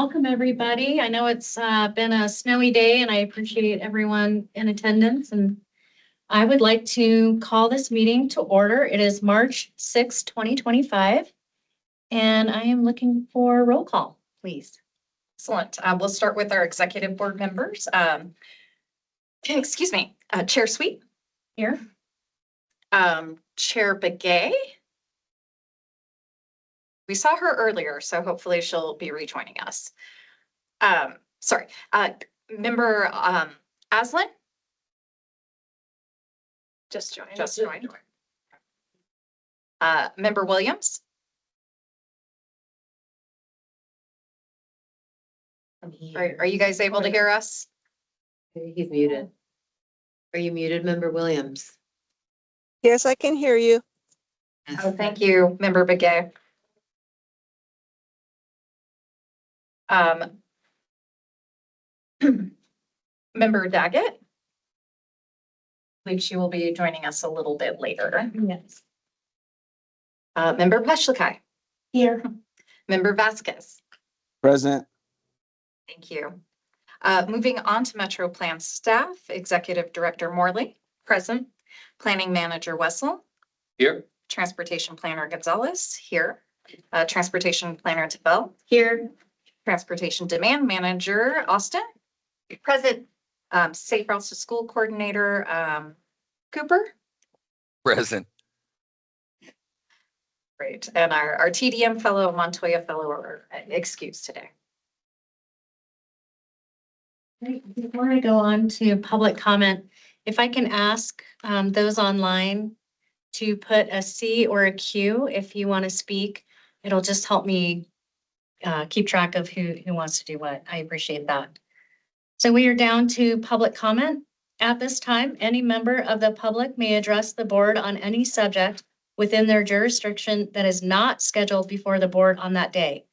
Welcome, everybody. I know it's been a snowy day and I appreciate everyone in attendance. And I would like to call this meeting to order. It is March 6, 2025. And I am looking for a roll call, please. Excellent. We'll start with our executive board members. Chair Sweet. Here. Chair Begay. We saw her earlier, so hopefully she'll be rejoining us. Member Aslan. Just joined. Member Williams. Are you guys able to hear us? He's muted. Are you muted, Member Williams? Yes, I can hear you. Oh, thank you, Member Begay. Member Daggett. I believe she will be joining us a little bit later. Yes. Member Peshlikai. Here. Member Vasquez. Present. Thank you. Moving on to MetroPlan staff, Executive Director Morley, present. Planning Manager Wessel. Here. Transportation Planner Gonzalez, here. Transportation Planner Tabell. Here. Transportation Demand Manager Austin. Present. Safe Routes to School Coordinator Cooper. Present. Great. And our TDM Fellow, Montoya Fellow are excused today. Great. Before I go on to public comment, if I can ask those online to put a C or a Q if you want to speak, it'll just help me keep track of who wants to do what. I appreciate that. So we are down to public comment. At this time, any member of the public may address the board on any subject within their jurisdiction that is not scheduled before the board on that day.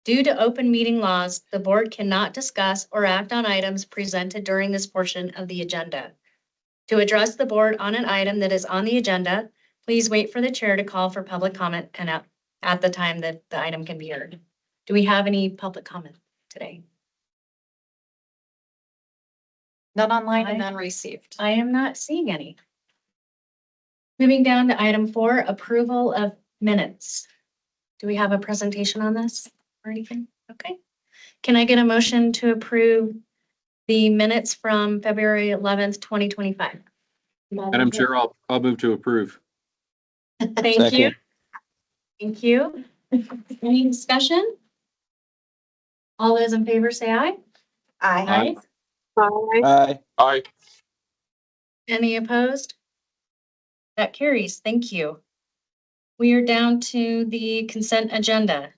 Due to open meeting laws, the board cannot discuss or act on items presented during this portion of the agenda. To address the board on an item that is on the agenda, please wait for the chair to call for public comment and at the time that the item can be heard. Do we have any public comment today? None online and none received. I am not seeing any. Moving down to item 4, approval of minutes. Do we have a presentation on this or anything? Okay. Can I get a motion to approve the minutes from February 11th, 2025? Madam Chair, I'll move to approve. Thank you. Thank you. Any discussion? All those in favor say aye. Aye. Aye. Aye. Any opposed? That carries. Thank you. We are down to the consent agenda.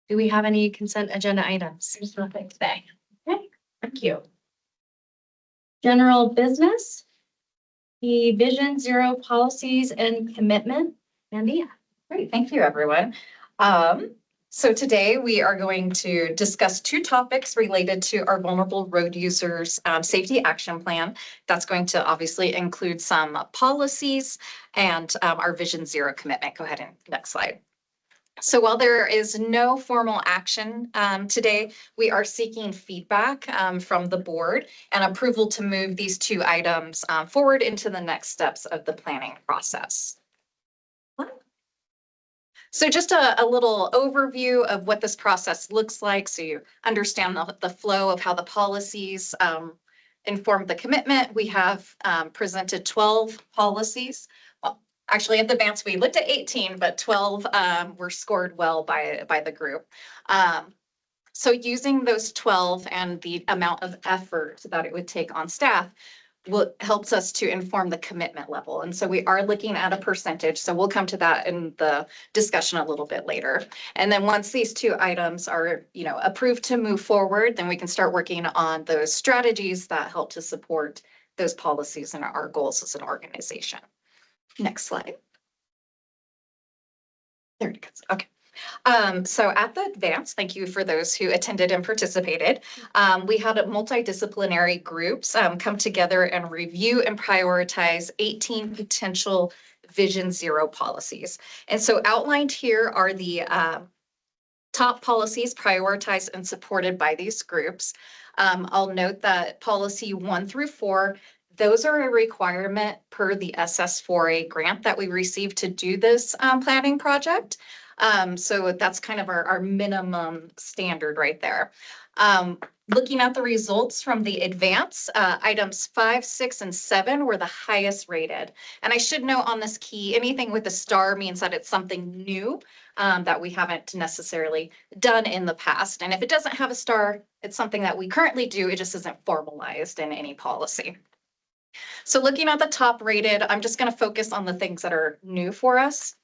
Do we have any consent agenda items? There's nothing today. Okay, thank you. General business, the Vision Zero policies and commitment. Mandy? Great, thank you, everyone. So today we are going to discuss 2 topics related to our vulnerable road users safety action plan. That's going to obviously include some policies and our Vision Zero commitment. Go ahead and next slide. So while there is no formal action today, we are seeking feedback from the board and approval to move these 2 items forward into the next steps of the planning process. So just a little overview of what this process looks like, so you understand the flow of how the policies inform the commitment. We have presented 12 policies. Well, actually, at the advance, we looked at 18, but 12 were scored well by the group. So using those 12 and the amount of effort that it would take on staff helps us to inform the commitment level. And so we are looking at a percentage. So we'll come to that in the discussion a little bit later. And then once these 2 items are, approved to move forward, then we can start working on those strategies that help to support those policies and our goals as an organization. Next slide. There it goes. Okay. So at the advance, thank you for those who attended and participated. We had multidisciplinary groups come together and review and prioritize 18 potential Vision Zero policies. And so outlined here are the top policies prioritized and supported by these groups. I'll note that policy 1 through 4, those are a requirement per the SS4A grant that we received to do this planning project. So that's kind of our minimum standard right there. Looking at the results from the advance, items 5, 6, and 7 were the highest rated. And I should note on this key, anything with a star means that it's something new that we haven't necessarily done in the past. And if it doesn't have a star, it's something that we currently do. It just isn't formalized in any policy. So looking at the top rated, I'm just going to focus on the things that are new for us.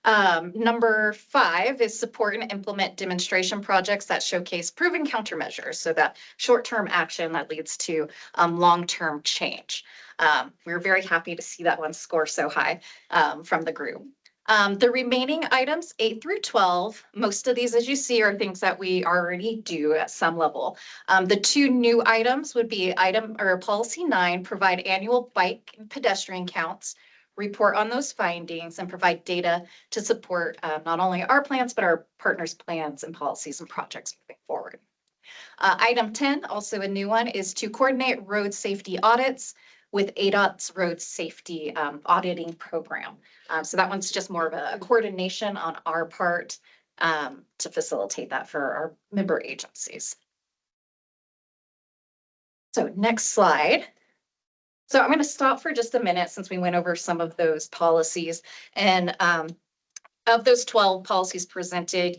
Number 5 is support and implement demonstration projects that showcase proven countermeasures. So that short-term action that leads to long-term change. We're very happy to see that one score so high from the group. The remaining items 8 through 12, most of these, as you see, are things that we already do at some level. The 2 new items would be policy 9, provide annual bike and pedestrian counts, report on those findings, and provide data to support not only our plans, but our partners' plans and policies and projects moving forward. Item 10, also a new one, is to coordinate road safety audits with ADOT's road safety auditing program. So that one's just more of a coordination on our part to facilitate that for our member agencies. So next slide. So I'm going to stop for just a minute since we went over some of those policies. And of those 12 policies presented,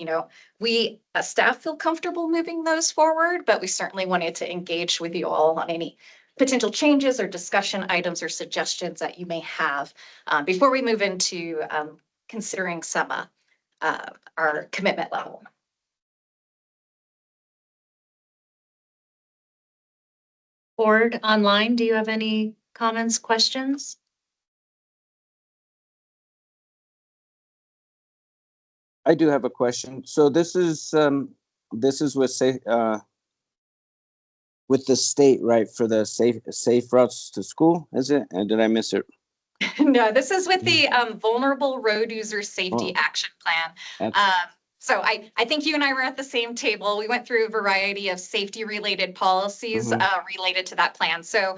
we as staff feel comfortable moving those forward, but we certainly wanted to engage with you all on any potential changes or discussion items or suggestions that you may have before we move into considering some our commitment level. Board online, do you have any comments, questions? I do have a question. So this is with the state, right? For the safe routes to school, is it? And did I miss it? No, this is with the Vulnerable Road User Safety Oh. Action Plan. So I think you and I were at the same table. We went through a variety of safety related policies related to that plan. So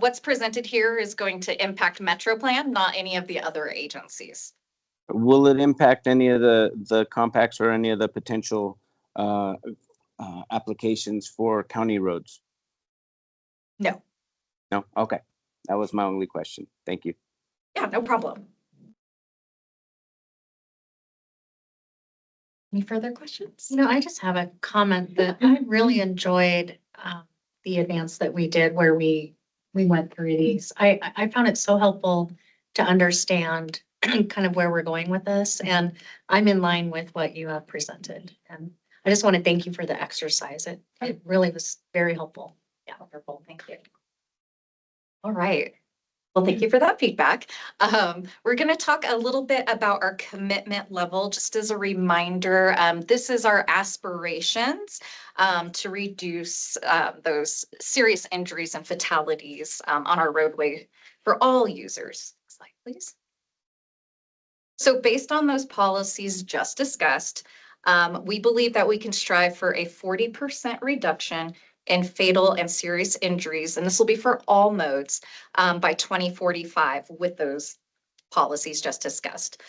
what's presented here is going to impact MetroPlan, not any of the other agencies. Will it impact any of the compacts or any of the potential applications for county roads? No. No? Okay. That was my only question. Thank you. Yeah, no problem. Any further questions? I just have a comment that I really enjoyed the advance that we did where we went through these. I found it so helpful to understand kind of where we're going with this, and I'm in line with what you have presented. And I just want to thank you for the exercise. It really was very helpful. Yeah, wonderful. Thank you. All right. Well, thank you for that feedback. We're going to talk a little bit about our commitment level. Just as a reminder, this is our aspirations to reduce those serious injuries and fatalities on our roadway for all users. Next slide, please. So based on those policies just discussed, we believe that we can strive for a 40% reduction in fatal and serious injuries, and this will be for all modes by 2045 with those policies just discussed.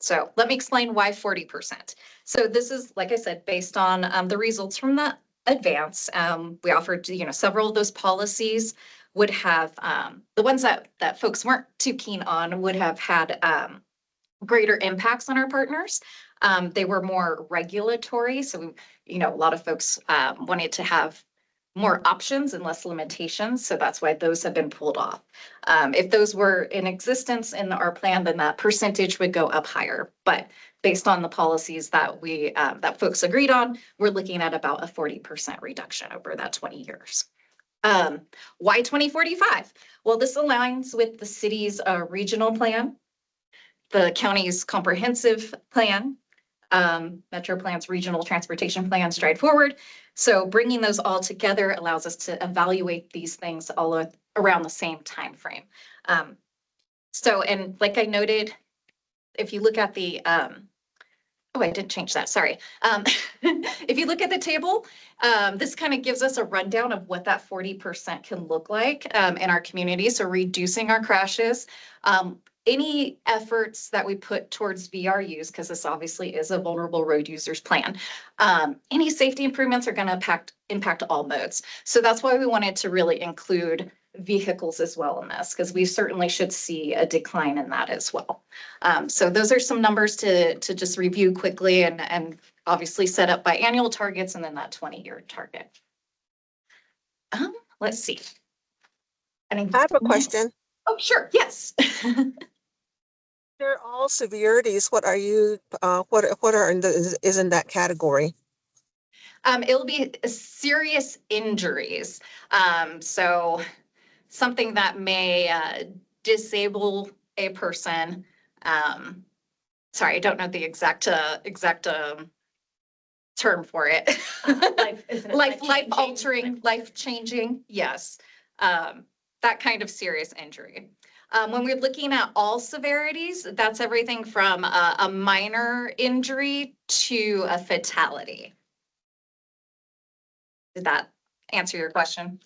So let me explain why 40%. So this is, like I said, based on the results from the advance. We offered, several of those policies would have, the ones that folks weren't too keen on would have had greater impacts on our partners. They were more regulatory. So, a lot of folks wanted to have more options and less limitations. So that's why those have been pulled off. If those were in existence in our plan, then that percentage would go up higher. But based on the policies that that folks agreed on, we're looking at about a 40% reduction over that 20 years. Why 2045? Well, this aligns with the city's regional plan, the county's comprehensive plan, MetroPlan's regional transportation plan, Stride Forward. So bringing those all together allows us to evaluate these things all around the same time frame. And like I noted, if you look at the Oh, I didn't change that, sorry. If you look at the table, this kind of gives us a rundown of what that 40% can look like in our community. So reducing our crashes. Any efforts that we put towards VRUs, because this obviously is a vulnerable road users plan. Any safety improvements are going to impact all modes. So that's why we wanted to really include vehicles as well in this, because we certainly should see a decline in that as well. So those are some numbers to just review quickly and obviously set up by annual targets and then that 20-year target. Let's see. I have a question. Oh, sure. Yes. They're all severities. What are you, what are is in that category? It'll be serious injuries. So something that may disable a person. Sorry, I don't know the exact term for it. Life altering, life changing. Yes. That kind of serious injury. When we're looking at all severities, that's everything from a minor injury to a fatality. Did that answer your question?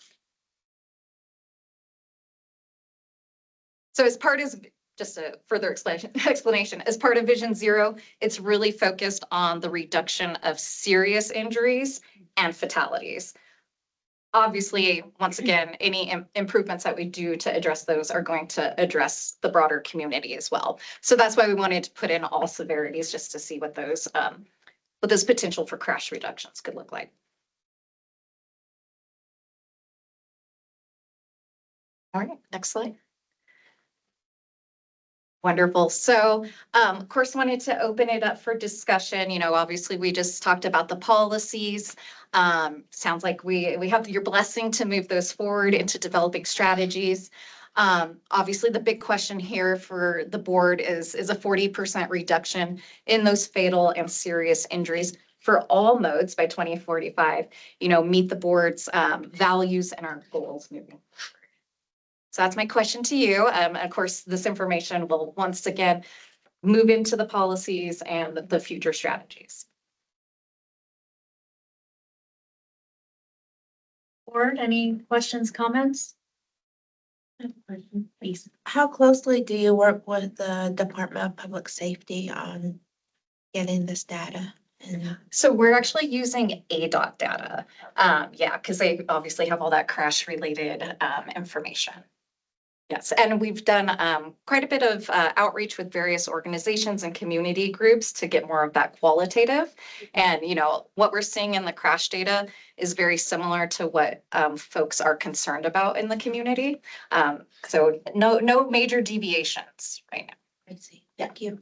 So as part of, just a further explanation, as part of Vision Zero, it's really focused on the reduction of serious injuries and fatalities. Obviously, once again, any improvements that we do to address those are going to address the broader community as well. So that's why we wanted to put in all severities, just to see what those potential for crash reductions could look like. All right, next slide. Wonderful. So, of course, wanted to open it up for discussion. You know, obviously, we just talked about the policies. Sounds like we have your blessing to move those forward into developing strategies. Obviously, the big question here for the board is a 40% reduction in those fatal and serious injuries for all modes by 2045, you know, meet the board's values and our goals moving forward. So that's my question to you. Of course, this information will once again move into the policies and the future strategies. Board, any questions, comments? I have a question, please. How closely do you work with the Department of Public Safety on getting this data? And So we're actually using ADOT data. Yeah, because they obviously have all that crash related information. Yes, and we've done quite a bit of outreach with various organizations and community groups to get more of that qualitative. And, you know, what we're seeing in the crash data is very similar to what folks are concerned about in the community. So no major deviations right now. I see. Thank you.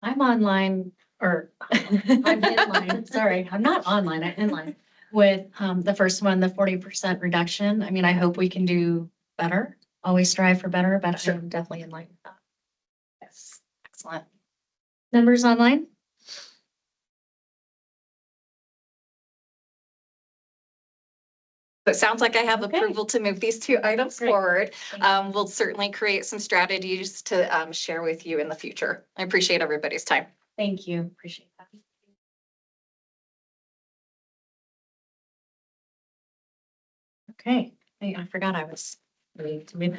I'm online, or I'm in line, sorry, I'm not online, I'm in line with the first one, the 40% reduction. I mean, I hope we can do better, always strive for better, but I'm definitely in line with that. Yes, excellent. Members online? So it sounds like I have Okay. approval to move these two items Great. forward. Thank you. We'll certainly create some strategies to share with you in the future. I appreciate everybody's time. Thank you, appreciate that. Okay, hey, I forgot I was ready to move.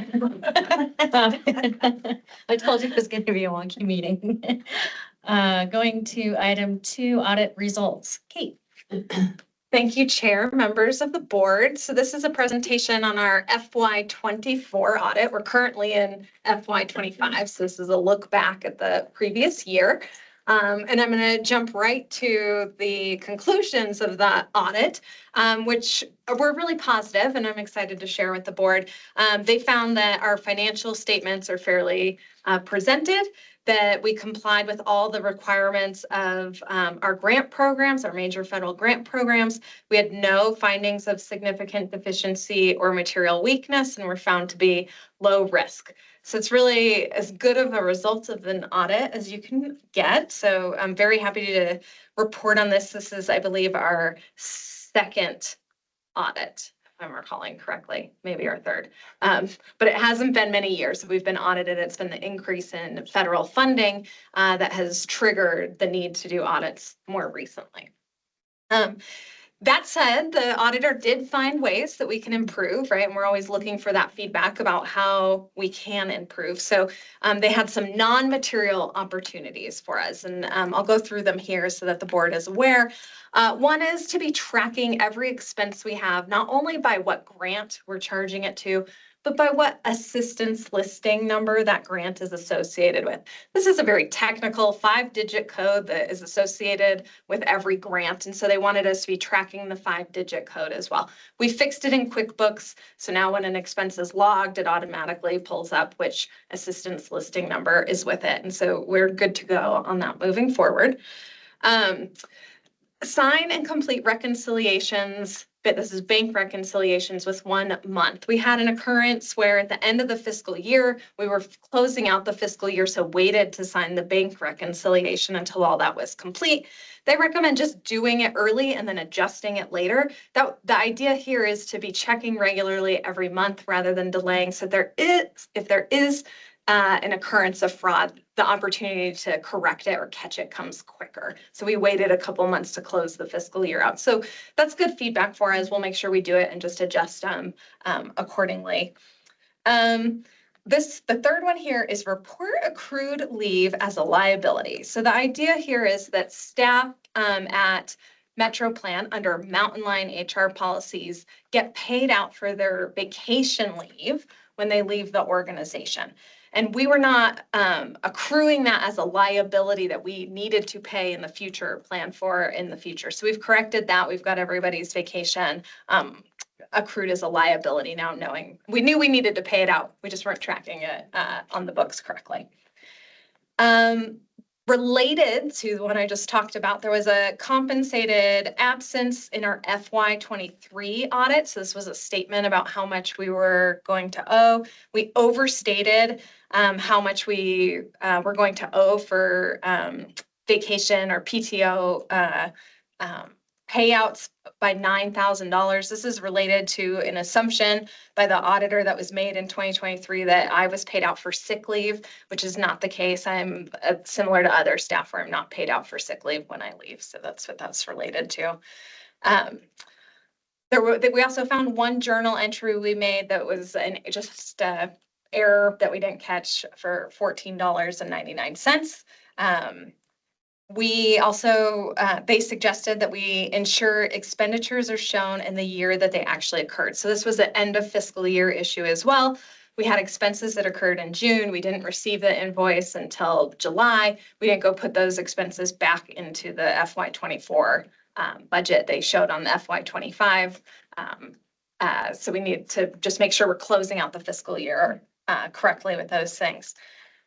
I told you it was going to be a wonky meeting. Going to item 2, audit results. Kate. Thank you, Chair, members of the board. So this is a presentation on our FY24 audit. We're currently in FY25, so this is a look back at the previous year. And I'm going to jump right to the conclusions of that audit, which were really positive, and I'm excited to share with the board. They found that our financial statements are fairly presented, that we complied with all the requirements of our grant programs, our major federal grant programs. We had no findings of significant deficiency or material weakness, and were found to be low risk. So it's really as good of a result of an audit as you can get. So I'm very happy to report on this. This is, I believe, our second audit. I'm recalling correctly, maybe our third. But it hasn't been many years that we've been audited. It's been the increase in federal funding that has triggered the need to do audits more recently. That said, the auditor did find ways that we can improve, right? And we're always looking for that feedback about how we can improve. So they had some non-material opportunities for us, and I'll go through them here so that the board is aware. One is to be tracking every expense we have, not only by what grant we're charging it to, but by what assistance listing number that grant is associated with. This is a very technical 5-digit code that is associated with every grant. And so they wanted us to be tracking the 5-digit code as well. We fixed it in QuickBooks. So now when an expense is logged, it automatically pulls up which assistance listing number is with it. And so we're good to go on that moving forward. Sign and complete reconciliations, but this is bank reconciliations with 1 month. We had an occurrence where at the end of the fiscal year, we were closing out the fiscal year, so waited to sign the bank reconciliation until all that was complete. They recommend just doing it early and then adjusting it later. The idea here is to be checking regularly every month rather than delaying. So if there is an occurrence of fraud, the opportunity to correct it or catch it comes quicker. So we waited a couple months to close the fiscal year out. So that's good feedback for us. We'll make sure we do it and just adjust accordingly. The third one here is report accrued leave as a liability. So the idea here is that staff at MetroPlan under Mountain Line HR policies get paid out for their vacation leave when they leave the organization. And we were not accruing that as a liability that we needed to pay in the future, plan for in the future. So we've corrected that. We've got everybody's vacation accrued as a liability now, knowing we knew we needed to pay it out. We just weren't tracking it on the books correctly. Related to the one I just talked about, there was a compensated absence in our FY23 audit. So this was a statement about how much we were going to owe. We overstated how much we were going to owe for vacation or PTO payouts by $9,000. This is related to an assumption by the auditor that was made in 2023 that I was paid out for sick leave, which is not the case. I'm similar to other staff where I'm not paid out for sick leave when I leave. So that's what that's related to. We also found one journal entry we made that was just error that we didn't catch for $14.99. We also, they suggested that we ensure expenditures are shown in the year that they actually occurred. So this was an end of fiscal year issue as well. We had expenses that occurred in June. We didn't receive the invoice until July. We didn't go put those expenses back into the FY24 budget they showed on the FY25. So we need to just make sure we're closing out the fiscal year correctly with those things.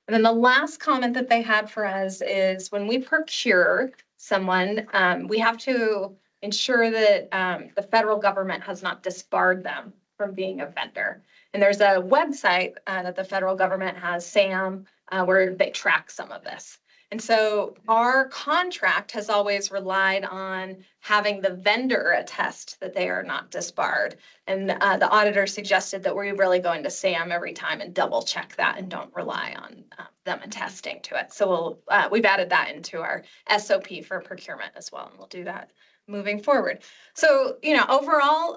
And then the last comment that they had for us is when we procure someone, we have to ensure that the federal government has not disbarred them from being a vendor. And there's a website that the federal government has, SAM, where they track some of this. And so our contract has always relied on having the vendor attest that they are not disbarred. And the auditor suggested that we really go into SAM every time and double check that and don't rely on them attesting to it. So we've added that into our SOP for procurement as well, and we'll do that moving forward. So, overall,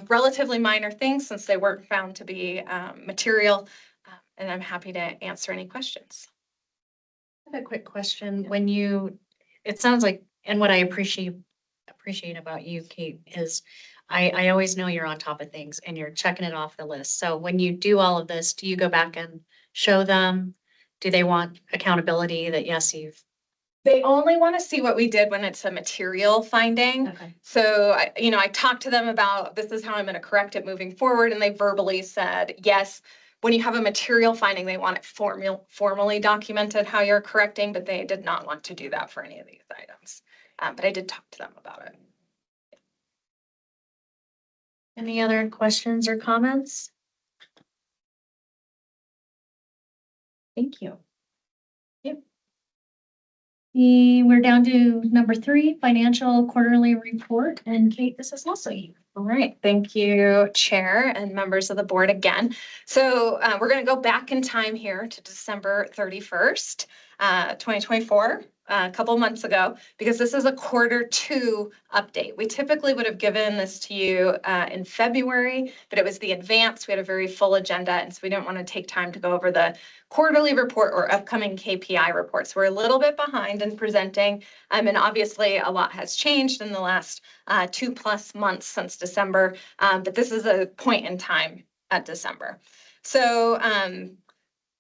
relatively minor things since they weren't found to be material, and I'm happy to answer any questions. I have a quick question. It sounds like, and what I appreciate about you, Kate, is I always know you're on top of things and you're checking it off the list. So when you do all of this, do you go back and show them? Do they want accountability that, yes, They only want to see what we did when it's a material finding. Okay. So, I talked to them about, this is how I'm going to correct it moving forward. And they verbally said, yes, when you have a material finding, they want it formally documented how you're correcting, but they did not want to do that for any of these items. But I did talk to them about it. Any other questions or comments? Thank you. We're down to number 3, financial quarterly report. And Kate, this is also you. All right, thank you, Chair and members of the board again. So we're going to go back in time here to December 31st, 2024, a couple months ago, because this is a Q2 update. We typically would have given this to you in February, but it was the advance. We had a very full agenda, and so we didn't want to take time to go over the quarterly report or upcoming KPI reports. We're a little bit behind in presenting, and obviously a lot has changed in the last 2+ months since December, but this is a point in time at December. So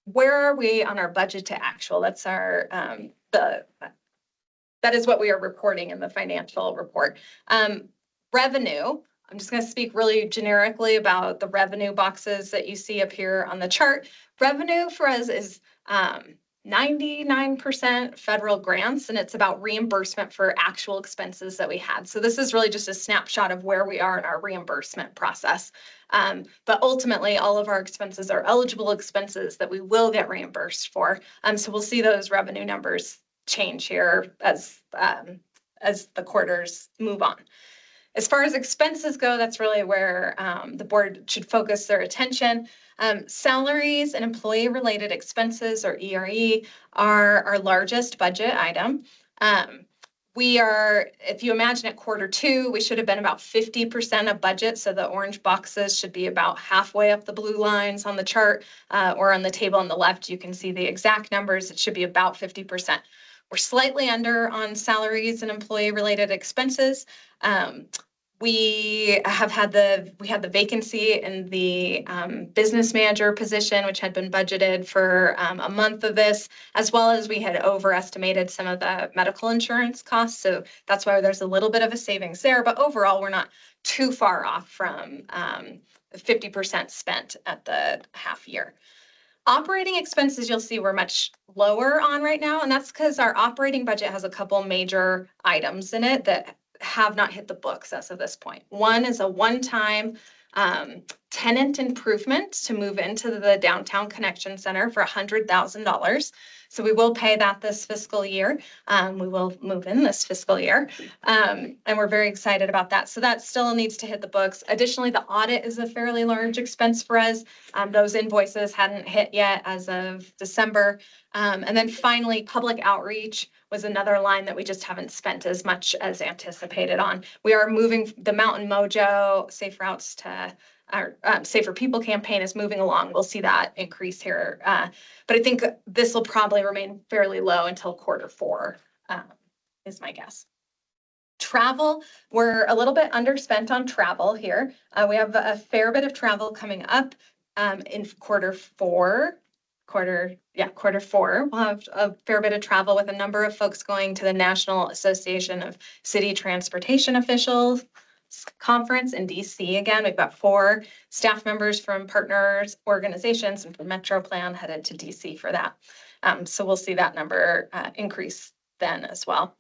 where are we on our budget to actual? That's our that is what we are reporting in the financial report. Revenue, I'm just going to speak really generically about the revenue boxes that you see up here on the chart. Revenue for us is 99% federal grants, and it's about reimbursement for actual expenses that we had. So this is really just a snapshot of where we are in our reimbursement process. But ultimately, all of our expenses are eligible expenses that we will get reimbursed for. So we'll see those revenue numbers change here as the quarters move on. As far as expenses go, that's really where the board should focus their attention. Salaries and employee-related expenses, or ERE, are our largest budget item. If you imagine at Q2, we should have been about 50% of budget. So the orange boxes should be about halfway up the blue lines on the chart, or on the table on the left, you can see the exact numbers. It should be about 50%. We're slightly under on salaries and employee-related expenses. We had the vacancy in the business manager position, which had been budgeted for a month of this, as well as we had overestimated some of the medical insurance costs. So that's why there's a little bit of a savings there. But overall, we're not too far off from 50% spent at the half year. Operating expenses, you'll see we're much lower on right now, and that's because our operating budget has a couple major items in it that have not hit the books as of this point. One is a one-time tenant improvement to move into the Downtown Connection Center for $100,000. So we will pay that this fiscal year. We will move in this fiscal year. And we're very excited about that. So that still needs to hit the books. Additionally, the audit is a fairly large expense for us. Those invoices hadn't hit yet as of December. And then finally, public outreach was another line that we just haven't spent as much as anticipated on. We are moving the Mountain Mojo Safe Routes to our Safer People campaign is moving along. We'll see that increase here. But I think this will probably remain fairly low until Q4, is my guess. Travel, we're a little bit underspent on travel here. We have a fair bit of travel coming up in Q4. We'll have a fair bit of travel with a number of folks going to the National Association of City Transportation Officials conference in DC. Again, we've got 4 staff members from partners organizations and from MetroPlan headed to DC for that. So we'll see that number increase then as well.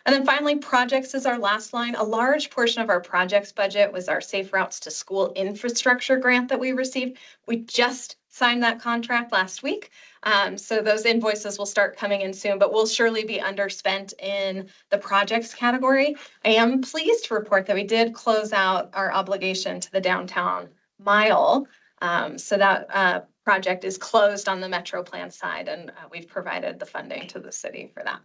And then finally, projects is our last line. A large portion of our projects budget was our Safe Routes to School infrastructure grant that we received. We just signed that contract last week. So those invoices will start coming in soon, but we'll surely be underspent in the projects category. I am pleased to report that we did close out our obligation to the downtown mile. So that project is closed on the MetroPlan side, and we've provided the funding to the city for that.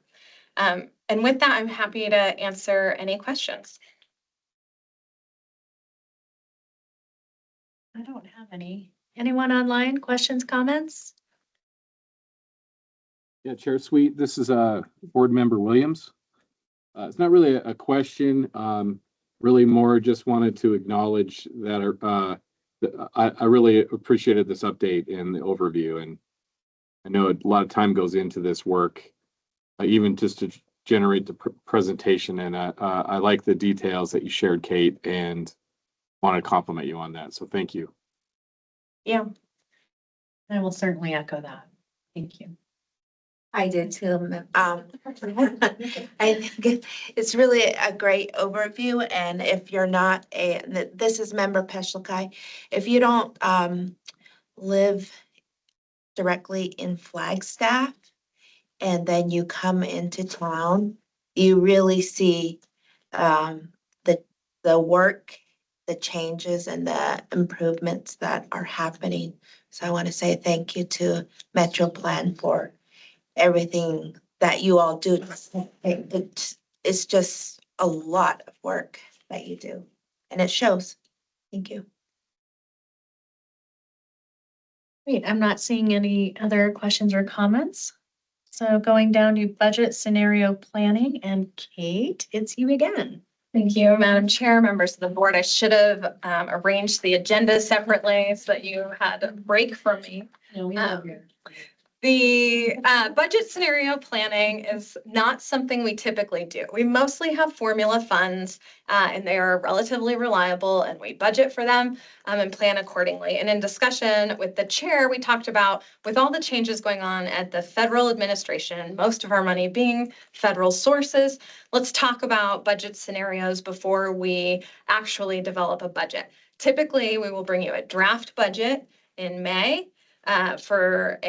And with that, I'm happy to answer any questions. I don't have any. Anyone online? Questions, comments? Yeah, Chair Sweet, this is Board Member Williams. It's not really a question, really more just wanted to acknowledge that I really appreciated this update and the overview. And I know a lot of time goes into this work, even just to generate the presentation. And I like the details that you shared, Kate, and want to compliment you on that. So thank you. Yeah. I will certainly echo that. Thank you. I did too. I think it's really a great overview, and if you're not this is Member Peshalkai. If you don't live directly in Flagstaff, and then you come into town, you really see the work, the changes and the improvements that are happening. So I want to say thank you to MetroPlan for everything that you all do. It's just a lot of work that you do, and it shows. Thank you. Great, I'm not seeing any other questions or comments. So going down to budget scenario planning, and Kate, it's you again. Thank you, Madam Chair, members of the board. I should have arranged the agenda separately so that you had a break from me. No, we love you. The budget scenario planning is not something we typically do. We mostly have formula funds and they are relatively reliable and we budget for them and plan accordingly. And in discussion with the chair, we talked about with all the changes going on at the federal administration, most of our money being federal sources, let's talk about budget scenarios before we actually develop a budget. Typically, we will bring you a draft budget in May for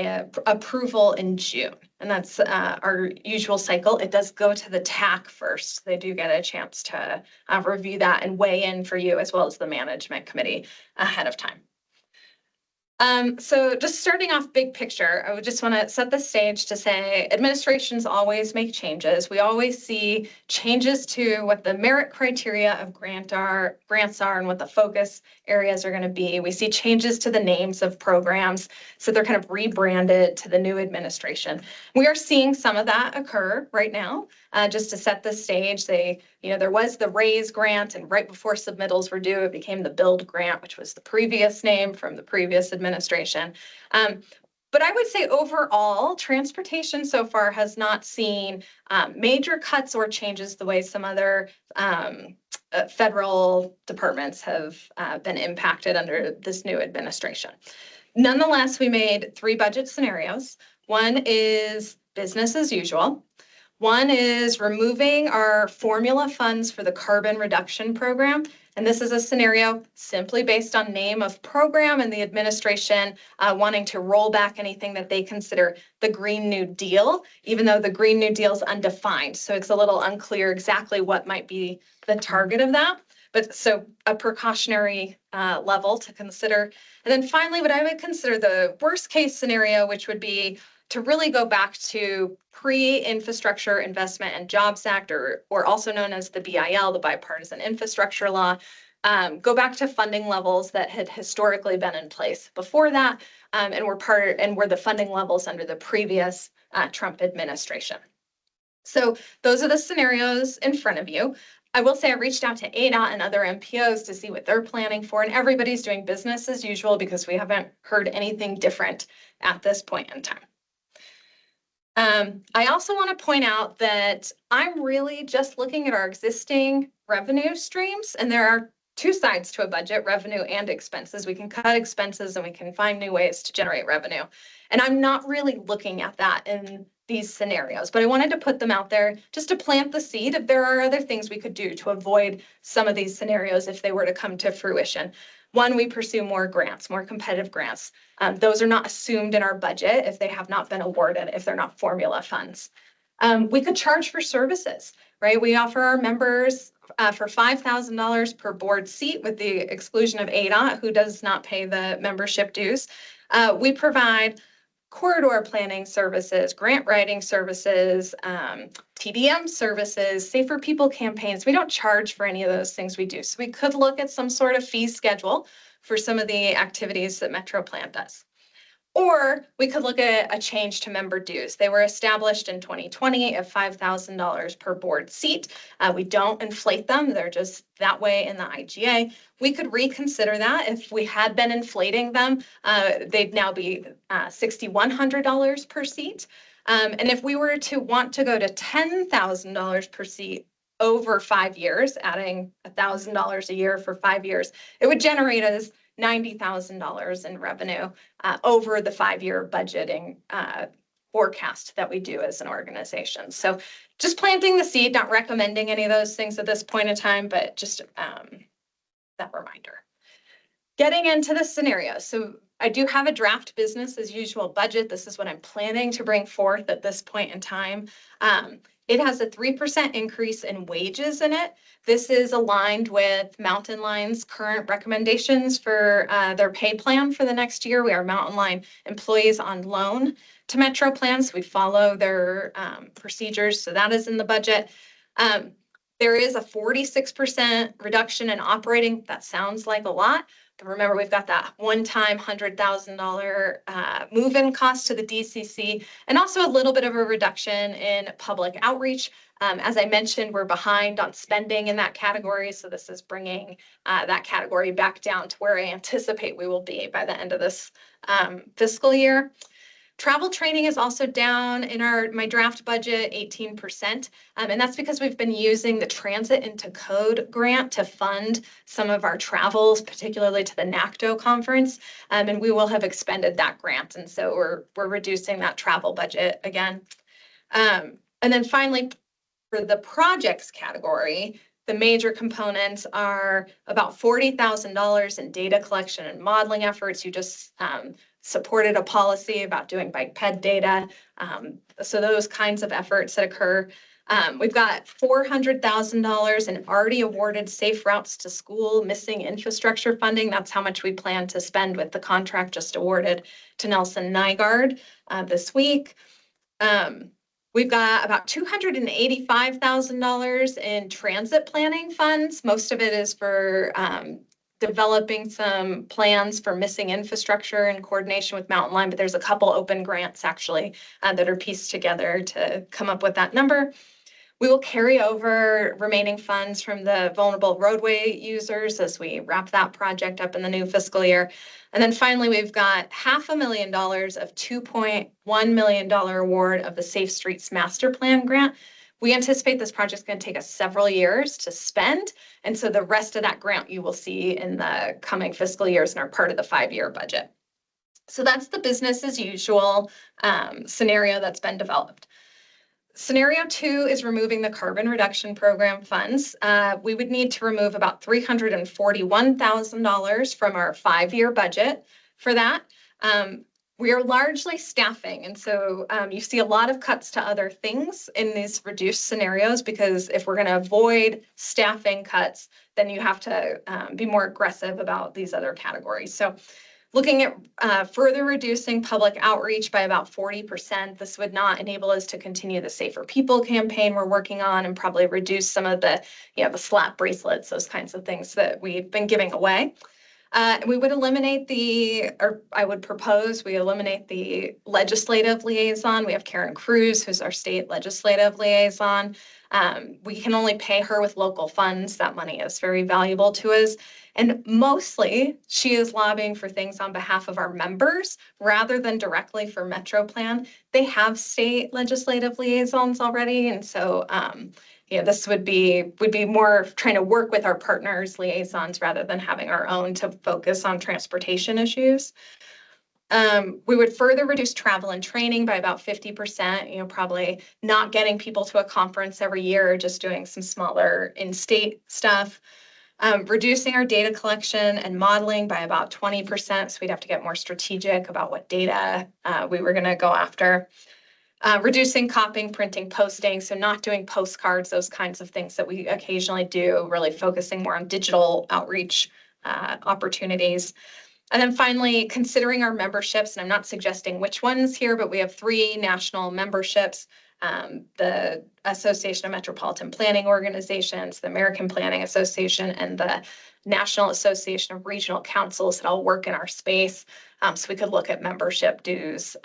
approval in June. And that's our usual cycle. It does go to the TAC first. They do get a chance to review that and weigh in for you as well as the management committee ahead of time. So just starting off big picture, I would just want to set the stage to say administrations always make changes. We always see changes to what the merit criteria of grants are and what the focus areas are going to be. We see changes to the names of programs, so they're kind of rebranded to the new administration. We are seeing some of that occur right now. Just to set the stage, there was the RAISE grant, and right before submittals were due, it became the BUILD grant, which was the previous name from the previous administration. But I would say overall, transportation so far has not seen major cuts or changes the way some other federal departments have been impacted under this new administration. Nonetheless, we made 3 budget scenarios. One is business as usual. One is removing our formula funds for the carbon reduction program. And this is a scenario simply based on name of program and the administration wanting to roll back anything that they consider the Green New Deal, even though the Green New Deal is undefined. So it's a little unclear exactly what might be the target of that. But so a precautionary level to consider. And then finally, what I would consider the worst case scenario, which would be to really go back to pre-Infrastructure Investment and Jobs Act, or also known as the BIL, the Bipartisan Infrastructure Law, go back to funding levels that had historically been in place before that, and were the funding levels under the previous Trump administration. So those are the scenarios in front of you. I will say I reached out to ADOT and other MPOs to see what they're planning for, and everybody's doing business as usual because we haven't heard anything different at this point in time. I also want to point out that I'm really just looking at our existing revenue streams, and there are 2 sides to a budget, revenue and expenses. We can cut expenses and we can find new ways to generate revenue. And I'm not really looking at that in these scenarios, but I wanted to put them out there just to plant the seed if there are other things we could do to avoid some of these scenarios if they were to come to fruition. One, we pursue more grants, more competitive grants. Those are not assumed in our budget if they have not been awarded, if they're not formula funds. We could charge for services, right? We offer our members for $5,000 per board seat with the exclusion of ADOT, who does not pay the membership dues. We provide corridor planning services, grant writing services, TDM services, Safer People campaigns. We don't charge for any of those things we do. So we could look at some sort of fee schedule for some of the activities that MetroPlan does. Or we could look at a change to member dues. They were established in 2020 at $5,000 per board seat. We don't inflate them. They're just that way in the IGA. We could reconsider that. If we had been inflating them, they'd now be $6,100 per seat. And if we were to want to go to $10,000 per seat over 5 years, adding $1,000 a year for 5 years, it would generate us $90,000 in revenue over the 5-year budgeting forecast that we do as an organization. So just planting the seed, not recommending any of those things at this point in time, but just that reminder. Getting into the scenario. So I do have a draft business as usual budget. This is what I'm planning to bring forth at this point in time. It has a 3% increase in wages in it. This is aligned with Mountain Line's current recommendations for their pay plan for the next year. We are Mountain Line employees on loan to MetroPlan, so we follow their procedures. So that is in the budget. There is a 46% reduction in operating. That sounds like a lot. But remember, we've got that one-time $100,000 move-in cost to the DCC, and also a little bit of a reduction in public outreach. As I mentioned, we're behind on spending in that category, so this is bringing that category back down to where I anticipate we will be by the end of this fiscal year. Travel training is also down in my draft budget, 18%. And that's because we've been using the Transit into Code grant to fund some of our travels, particularly to the NACTO conference. And we will have expended that grant. And so we're reducing that travel budget again. And then finally, for the projects category, the major components are about $40,000 in data collection and modeling efforts. You just supported a policy about doing bike ped data. So those kinds of efforts that occur. We've got $400,000 in already awarded safe routes to school missing infrastructure funding. That's how much we plan to spend with the contract just awarded to Nelson Nygaard this week. We've got about $285,000 in transit planning funds. Most of it is for developing some plans for missing infrastructure in coordination with Mountain Line, but there's a couple open grants actually that are pieced together to come up with that number. We will carry over remaining funds from the vulnerable roadway users as we wrap that project up in the new fiscal year. And then finally, we've got $500,000 of $2.1 million award of the Safe Streets Master Plan grant. We anticipate this project is going to take us several years to spend. And so the rest of that grant you will see in the coming fiscal years and are part of the 5-year budget. So that's the business as usual scenario that's been developed. Scenario 2 is removing the carbon reduction program funds. We would need to remove about $341,000 from our 5-year budget for that. We are largely staffing, and so you see a lot of cuts to other things in these reduced scenarios, because if we're going to avoid staffing cuts, then you have to be more aggressive about these other categories. So looking at further reducing public outreach by about 40%, this would not enable us to continue the Safer People campaign we're working on, and probably reduce some of the, the slap bracelets, those kinds of things that we've been giving away. We would eliminate I would propose we eliminate the legislative liaison. We have Karen Cruz, who's our state legislative liaison. We can only pay her with local funds. That money is very valuable to us. And mostly she is lobbying for things on behalf of our members rather than directly for MetroPlan. They have state legislative liaisons already. And so this would be more trying to work with our partners, liaisons, rather than having our own to focus on transportation issues. We would further reduce travel and training by about 50%, probably not getting people to a conference every year, just doing some smaller in-state stuff. Reducing our data collection and modeling by about 20%. So we'd have to get more strategic about what data we were going to go after. Reducing copying, printing, posting, so not doing postcards, those kinds of things that we occasionally do, really focusing more on digital outreach opportunities. And then finally, considering our memberships, and I'm not suggesting which ones here, but we have 3 national memberships, the Association of Metropolitan Planning Organizations, the American Planning Association, and the National Association of Regional Councils that all work in our space. So we could look at membership dues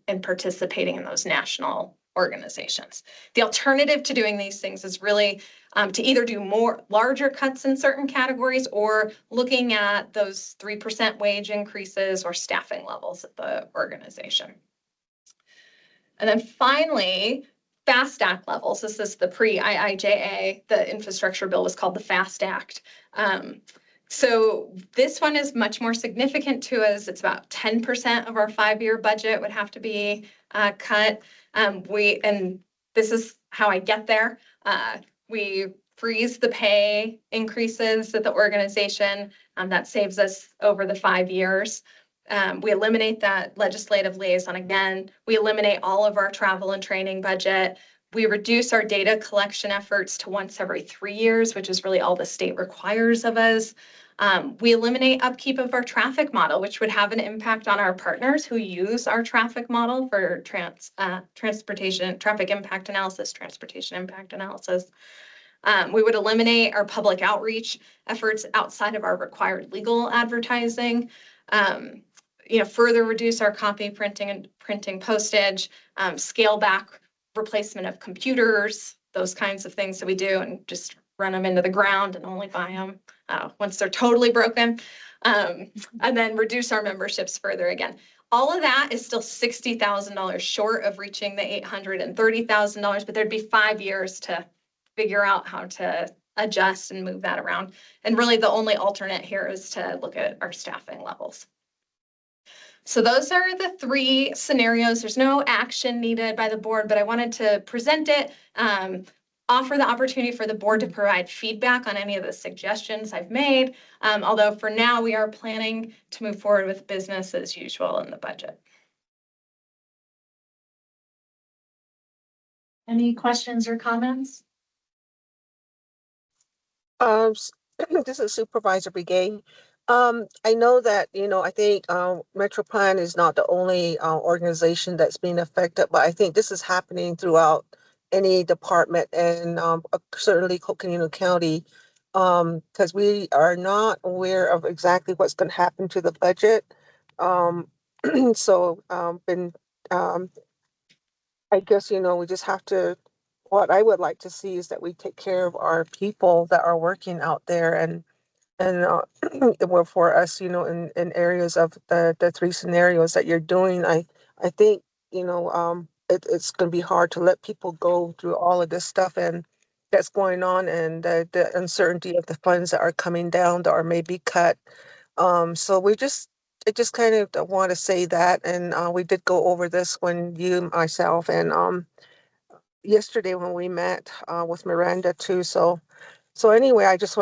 and participating in those national organizations. The alternative to doing these things is really to either do more larger cuts in certain categories, or looking at those 3% wage increases or staffing levels at the organization. And then finally, FAST Act levels. This is the pre-IIJA. The infrastructure bill was called the FAST Act. So this one is much more significant to us. It's about 10% of our 5-year budget would have to be cut. And this is how I get there. We freeze the pay increases at the organization. That saves us over the 5 years. We eliminate that legislative liaison again. We eliminate all of our travel and training budget. We reduce our data collection efforts to once every 3 years, which is really all the state requires of us. We eliminate upkeep of our traffic model, which would have an impact on our partners who use our traffic model for transportation, traffic impact analysis, transportation impact analysis. We would eliminate our public outreach efforts outside of our required legal advertising. Further reduce our copy printing and printing postage, scale back replacement of computers, those kinds of things that we do, and just run them into the ground and only buy them once they're totally broken. And then reduce our memberships further again. All of that is still $60,000 short of reaching the $830,000, but there'd be 5 years to figure out how to adjust and move that around. And really the only alternate here is to look at our staffing levels. So those are the 3 scenarios. There's no action needed by the board, but I wanted to present it, offer the opportunity for the board to provide feedback on any of the suggestions I've made. Although for now we are planning to move forward with business as usual in the budget. Any questions or comments? This is Supervisor Brigade. I know that, I think MetroPlan is not the only organization that's being affected, but I think this is happening throughout any department and certainly Coconino County, because we are not aware of exactly what's going to happen to the budget. So I guess, we just have to, what I would like to see is that we take care of our people that are working out there and well, for us, in areas of the 3 scenarios that you're doing, I think, it's going to be hard to let people go through all of this stuff and that's going on and the uncertainty of the funds that are coming down that are maybe cut. So I just kind of want to say that, and we did go over this when you, myself, and yesterday when we met with Miranda too. So anyway, I just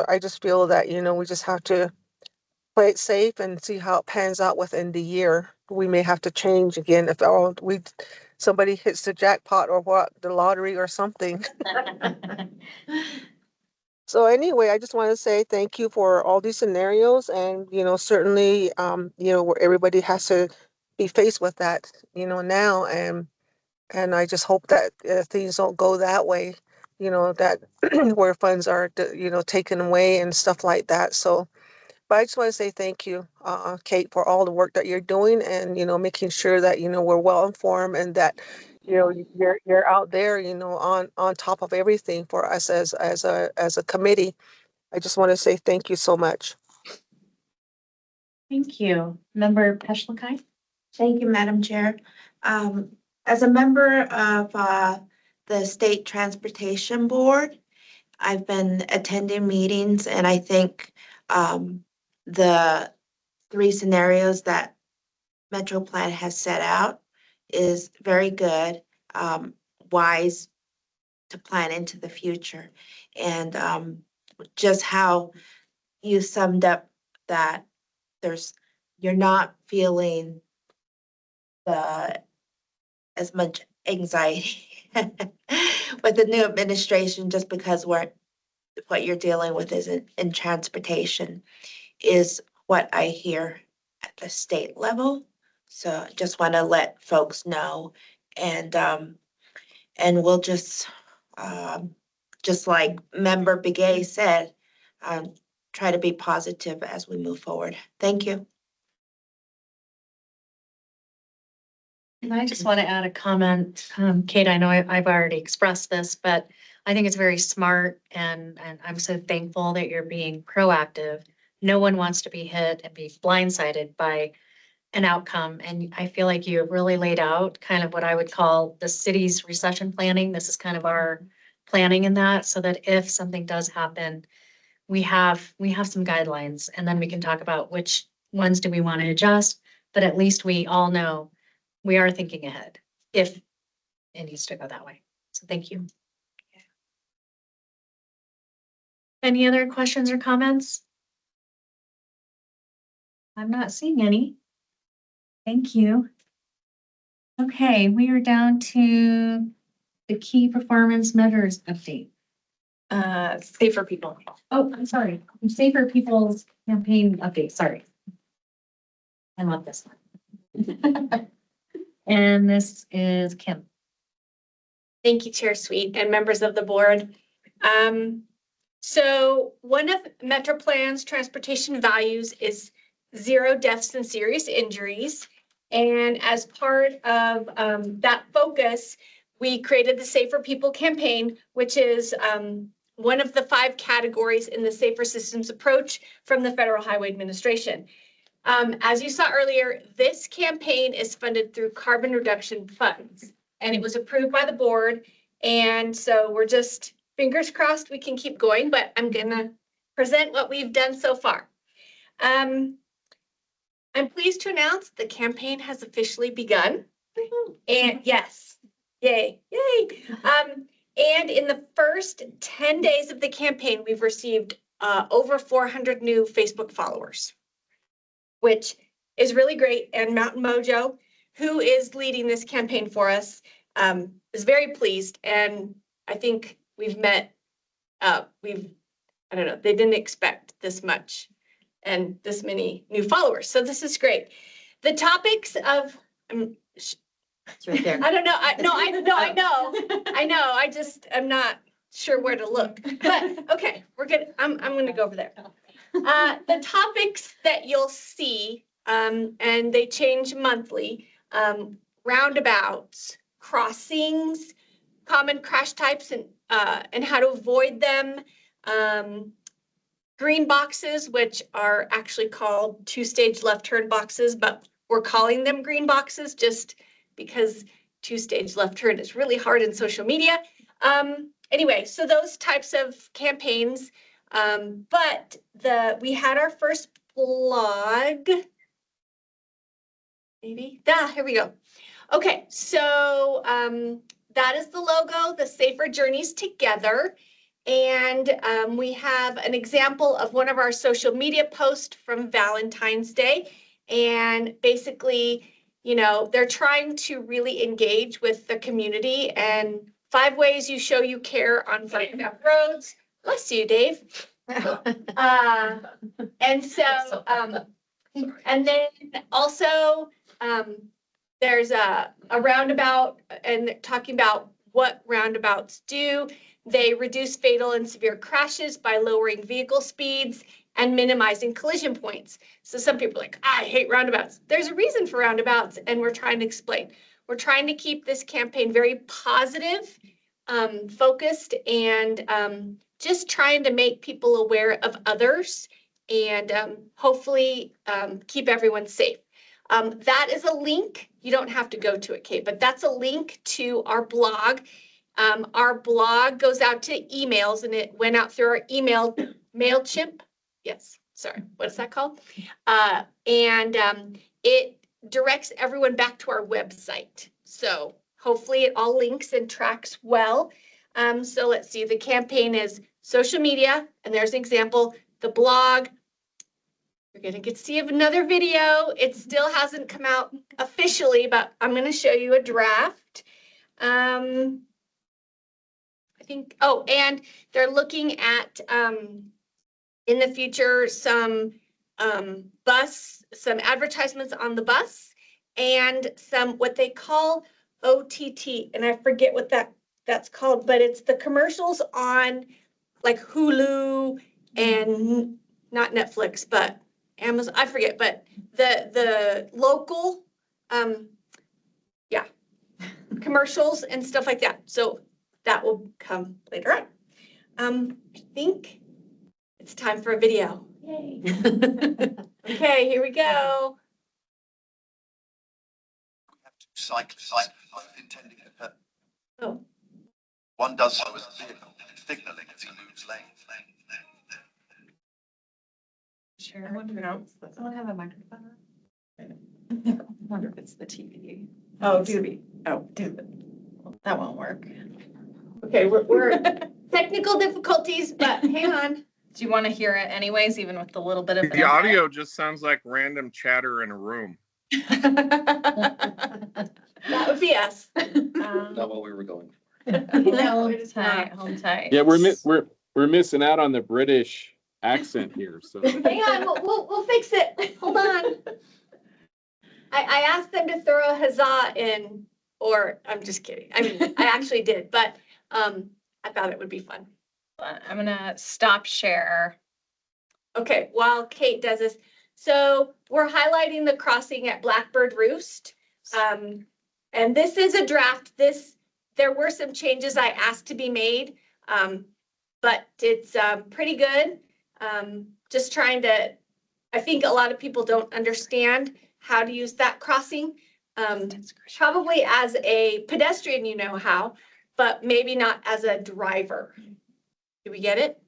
feel that, we just have to play it safe and see how it pans out within the year. We may have to change again if somebody hits the jackpot or the lottery or something. So anyway, I just want to say thank you for all these scenarios and, certainly, where everybody has to be faced with that, now. And I just hope that things don't go that way, that where funds are, taken away and stuff like that. So, but I just want to say thank you, Kate, for all the work that you're doing and, making sure that, we're well informed and that, you're out there, on top of everything for us as a committee. I just want to say thank you so much. Thank you. Member Peschlakai? Thank you, Madam Chair. As a member of the State Transportation Board, I've been attending meetings and I think the 3 scenarios that MetroPlan has set out is very good, wise to plan into the future. And just how you summed up that you're not feeling as much anxiety with the new administration just because what you're dealing with is in transportation is what I hear at the state level. So just want to let folks know and we'll just like Member Begay said, try to be positive as we move forward. Thank you. And I just want to add a comment. Kate, I know I've already expressed this, but I think it's very smart and I'm so thankful that you're being proactive. No one wants to be hit and be blindsided by an outcome. And I feel like you have really laid out kind of what I would call the city's recession planning. This is kind of our planning in that, so that if something does happen, we have some guidelines and then we can talk about which ones do we want to adjust, but at least we all know we are thinking ahead if it needs to go that way. So thank you. Any other questions or comments? I'm not seeing any. Thank you. Okay, we are down to the key performance measures update. Safer people. Oh, I'm sorry. Safer People's campaign update, sorry. I love this one. And this is Kim. Thank you, Chair Sweet and members of the board. So one of MetroPlan's transportation values is 0 deaths and serious injuries. And as part of that focus, we created the Safer People campaign, which is one of the 5 categories in the Safer Systems approach from the Federal Highway Administration. As you saw earlier, this campaign is funded through carbon reduction funds, and it was approved by the board. And so we're just fingers crossed we can keep going, but I'm gonna present what we've done so far. I'm pleased to announce the campaign has officially begun. And yes, yay. And in the first 10 days of the campaign, we've received over 400 new Facebook followers, which is really great. And Mountain Mojo, who is leading this campaign for us, is very pleased. And I think we've met, I don't know, they didn't expect this much and this many new followers. So this is great. The topics of, It's right there. I don't know, I know. I'm not sure where to look, but okay, we're good. I'm gonna go over there. The topics that you'll see, and they change monthly, roundabouts, crossings, common crash types and how to avoid them, green boxes, which are actually called 2-stage left turn boxes, but we're calling them green boxes just because 2-stage left turn is really hard in social media. Anyway, so those types of campaigns. But we had our first blog. Maybe, here we go. Okay, so that is the logo, the Safer Journeys Together. And we have an example of one of our social media posts from Valentine's Day. And basically, you know, they're trying to really engage with the community, and 5 ways you show you care on buttoned up roads. Bless you, Dave. And so, and then also, there's a roundabout, and talking about what roundabouts do. They reduce fatal and severe crashes by lowering vehicle speeds and minimizing collision points. So some people are like, I hate roundabouts. There's a reason for roundabouts, and we're trying to explain. We're trying to keep this campaign very positive, focused, and just trying to make people aware of others and hopefully keep everyone safe. That is a link. You don't have to go to it, Kate, but that's a link to our blog. Our blog goes out to emails, and it went out through our email MailChimp. Yes, sorry, what is that called? And it directs everyone back to our website. So hopefully it all links and tracks well. So let's see, the campaign is social media, and there's an example, the blog. You're gonna get to see another video. It still hasn't come out officially, but I'm gonna show you a draft. I think, oh, and they're looking at, in the future, some advertisements on the bus, and some what they call OTT, and I forget what that's called, but it's the commercials on like Hulu and not Netflix, but Amazon, I forget, but the local, commercials and stuff like that. So that will come later on. I think it's time for a video. Yay. Okay, here we go. Cyclists intending to Oh. one does so as a vehicle, signaling as he moves lanes. Sure. I wonder, does someone have a microphone? I wonder if it's the TV. Oh, TV. Oh, that won't work. Okay, we're technical difficulties, but hang on. Do you want to hear it anyways, even with the little bit of The audio just sounds like random chatter in a room. That would be us. Not what we were going. Hold tight, hold tight. Yeah, we're missing out on the British accent here, so. Hang on, we'll fix it. Hold on. I asked them to throw a huzzah in, or I'm just kidding. I mean, I actually did, but I thought it would be fun. I'm gonna stop share. Okay, while Kate does this, so we're highlighting the crossing at Blackbird Roost. And this is a draft. There were some changes I asked to be made, but it's pretty good. Just trying to, I think a lot of people don't understand how to use that crossing. Probably as a pedestrian, you know how, but maybe not as a driver. Do we get it?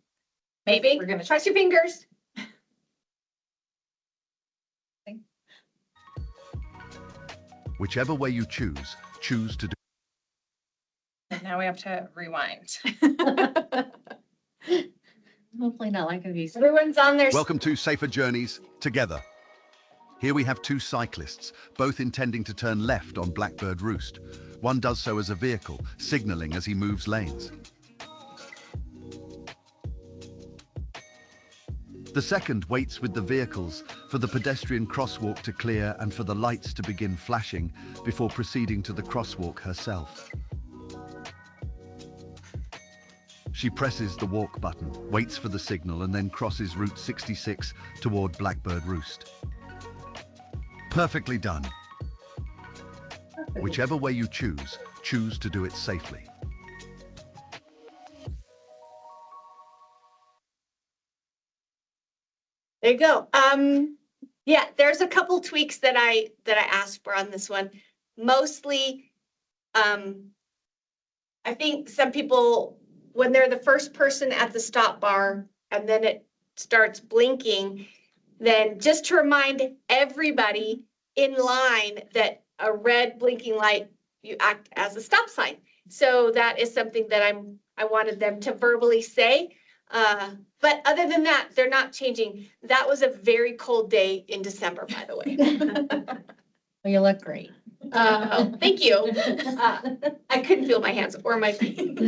Maybe. We're gonna Cross your fingers. Whichever way you choose to do. Now we have to rewind. Hopefully not like a visa. Everyone's on their. Welcome to Safer Journeys Together. Here we have two cyclists, both intending to turn left on Blackbird Roost. One does so as a vehicle, signaling as he moves lanes. The second waits with the vehicles for the pedestrian crosswalk to clear and for the lights to begin flashing before proceeding to the crosswalk herself. She presses the walk button, waits for the signal, and then crosses Route 66 toward Blackbird Roost. Perfectly done. Whichever way you choose to do it safely. There you go. Yeah, there's a couple tweaks that I asked for on this one. Mostly, I think some people, when they're the first person at the stop bar and then it starts blinking, then just to remind everybody in line that a red blinking light, you act as a stop sign. So that is something that I wanted them to verbally say. But other than that, they're not changing. That was a very cold day in December, by the way. Well, you look great. Thank you. I couldn't feel my hands or my feet.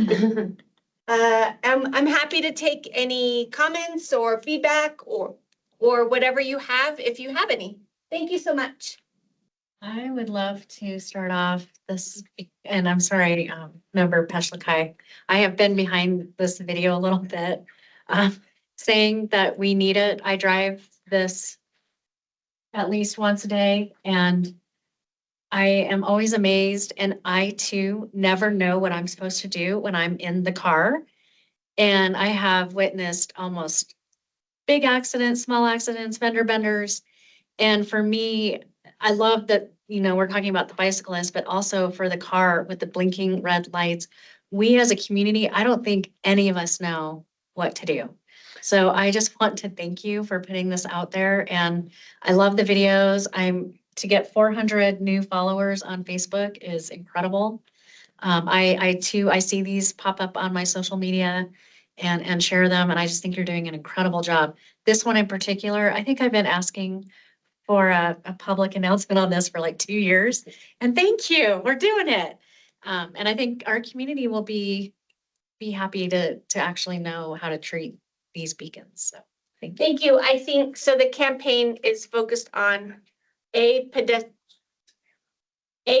I'm happy to take any comments or feedback or whatever you have, if you have any. Thank you so much. I would love to start off this, and I'm sorry, Member Peshlikai. I have been behind this video a little bit, saying that we need it. I drive this at least once a day, and I am always amazed, and I too never know what I'm supposed to do when I'm in the car. And I have witnessed almost big accidents, small accidents, fender benders. And for me, I love that, we're talking about the bicyclist, but also for the car with the blinking red lights. We as a community, I don't think any of us know what to do. So I just want to thank you for putting this out there. And I love the videos. To get 400 new followers on Facebook is incredible. I see these pop up on my social media and share them. And I just think you're doing an incredible job. This one in particular, I think I've been asking for a public announcement on this for like 2 years. And thank you, we're doing it. And I think our community will be happy to actually know how to treat these beacons. So thank you. Thank you. I think so. The campaign is focused on a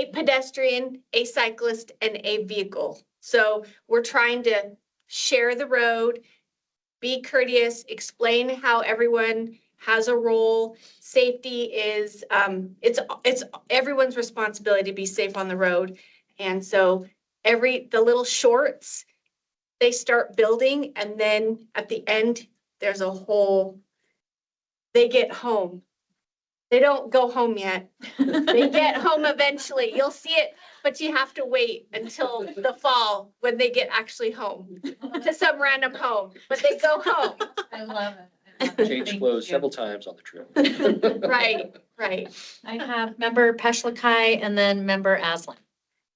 pedestrian, a cyclist, and a vehicle. So we're trying to share the road, be courteous, explain how everyone has a role. Safety is, it's everyone's responsibility to be safe on the road. And so the little shorts, they start building, and then at the end, there's a whole, they get home. They don't go home yet. They get home eventually. You'll see it, but you have to wait until the fall when they get actually home to some random home, but they go home. I love it. Changed clothes several times on the trip. Right. I have Member Peshlikai and then Member Aslan.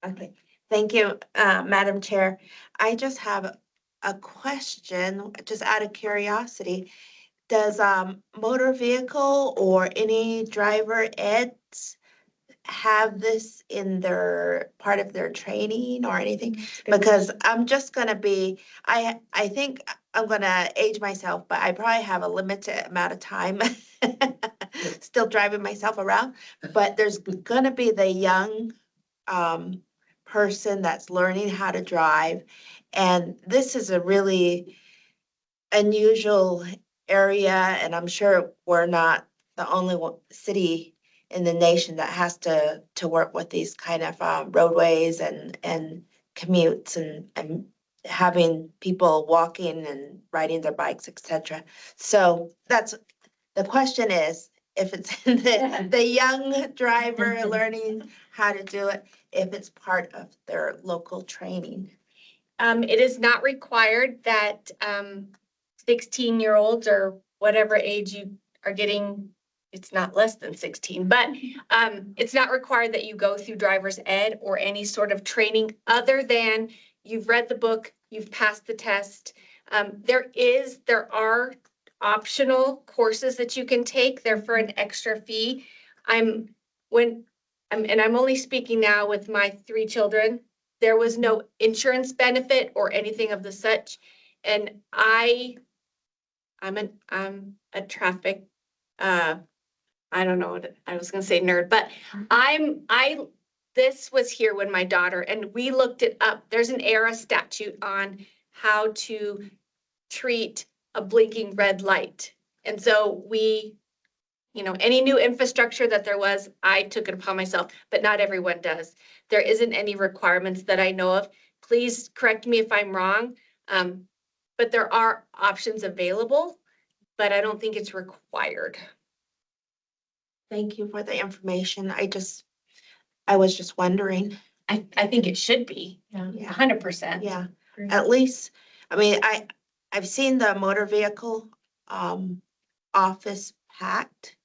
Okay, thank you, Madam Chair. I just have a question, just out of curiosity. Does motor vehicle or any driver eds have this in their part of their training or anything? Because I'm just gonna be, I think I'm gonna age myself, but I probably have a limited amount of time. Still driving myself around, but there's gonna be the young person that's learning how to drive. And this is a really unusual area, and I'm sure we're not the only city in the nation that has to work with these kind of roadways and commutes and having people walking and riding their bikes, etc. So that's, the question is, if it's the young driver learning how to do it, if it's part of their local training. It is not required that 16-year-olds or whatever age you are getting, it's not less than 16, but it's not required that you go through driver's ed or any sort of training other than you've read the book, you've passed the test. There are optional courses that you can take. They're for an extra fee. I'm only speaking now with my 3 children. There was no insurance benefit or anything of the such. And I'm a traffic, I don't know what I was gonna say nerd, but this was here when my daughter, and we looked it up. There's an ERA statute on how to treat a blinking red light. And so any new infrastructure that there was, I took it upon myself, but not everyone does. There isn't any requirements that I know of. Please correct me if I'm wrong. But there are options available, but I don't think it's required. Thank you for the information. I was just wondering. I think it should be. Yeah. 100%. Yeah, at least, I mean, I've seen the motor vehicle office packed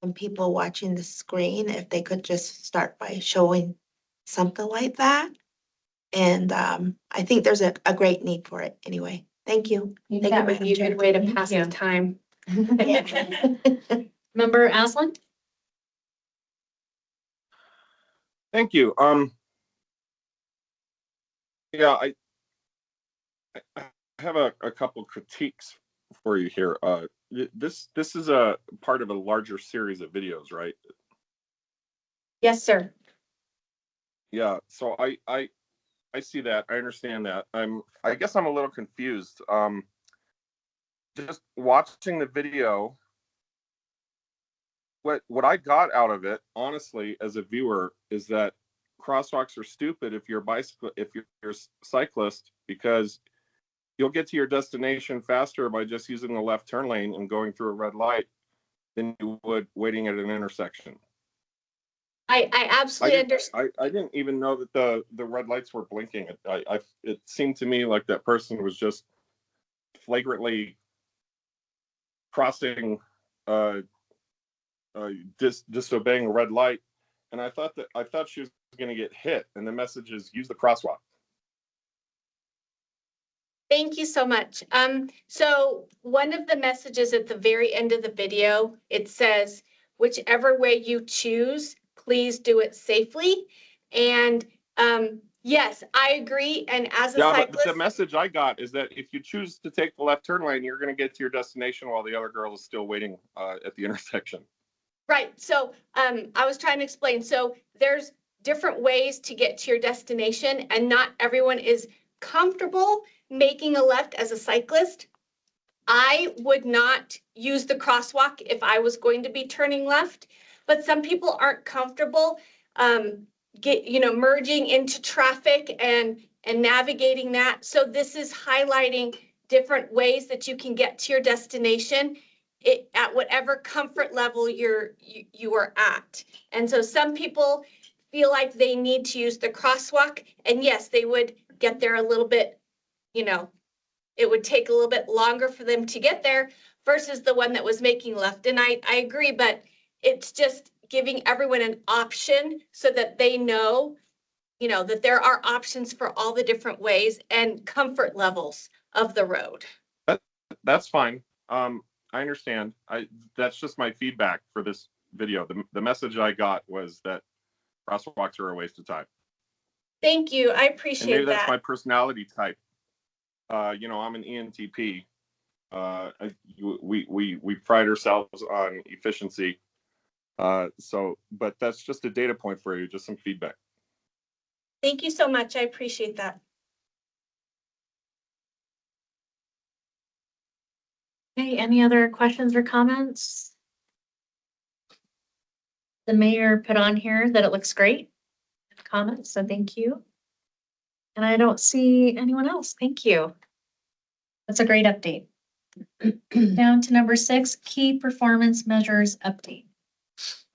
and people watching the screen, if they could just start by showing something like that. And I think there's a great need for it anyway. Thank you. Thank That you, would be a Madam good way to Thank pass you. the time. Chair. Member Aslan? Thank you. Yeah, I have a couple critiques for you here. This is a part of a larger series of videos, right? Yes, sir. Yeah. So I see that. I understand that. I guess I'm a little confused. Just watching the video, what I got out of it, honestly, as a viewer, is that crosswalks are stupid if you're a cyclist, because you'll get to your destination faster by just using the left turn lane and going through a red light than you would waiting at an intersection. I absolutely understand. I didn't even know that the red lights were blinking. It seemed to me like that person was just flagrantly crossing, disobeying a red light, and I thought she was going to get hit. And the message is use the crosswalk. Thank you so much. So one of the messages at the very end of the video, it says, whichever way you choose, please do it safely. And yes, I agree. And as a cyclist, but the message I got is that if you choose to take the left turn lane, you're going to get to your destination while the other girl is still waiting at the intersection. Right. So I was trying to explain. So there's different ways to get to your destination, and not everyone is comfortable making a left as a cyclist. I would not use the crosswalk if I was going to be turning left, but some people aren't comfortable merging into traffic and navigating that. So this is highlighting different ways that you can get to your destination at whatever comfort level you are at. And so some people feel like they need to use the crosswalk, and yes, they would get there a little bit, it would take a little bit longer for them to get there versus the one that was making left. And I agree, but it's just giving everyone an option so that they know, that there are options for all the different ways and comfort levels of the road. That's fine. I understand. That's just my feedback for this video. The message I got was that crosswalks are a waste of time. Thank you. I And maybe appreciate that's that. my personality type. You know, I'm an ENTP. We pride ourselves on efficiency. But that's just a data point for you, just some feedback. Thank you so much. I appreciate that. Okay, any other questions or comments? The mayor put on here that it looks great. Comments, so thank you. And I don't see anyone else. Thank you. That's a great update. Down to number 6, key performance measures update.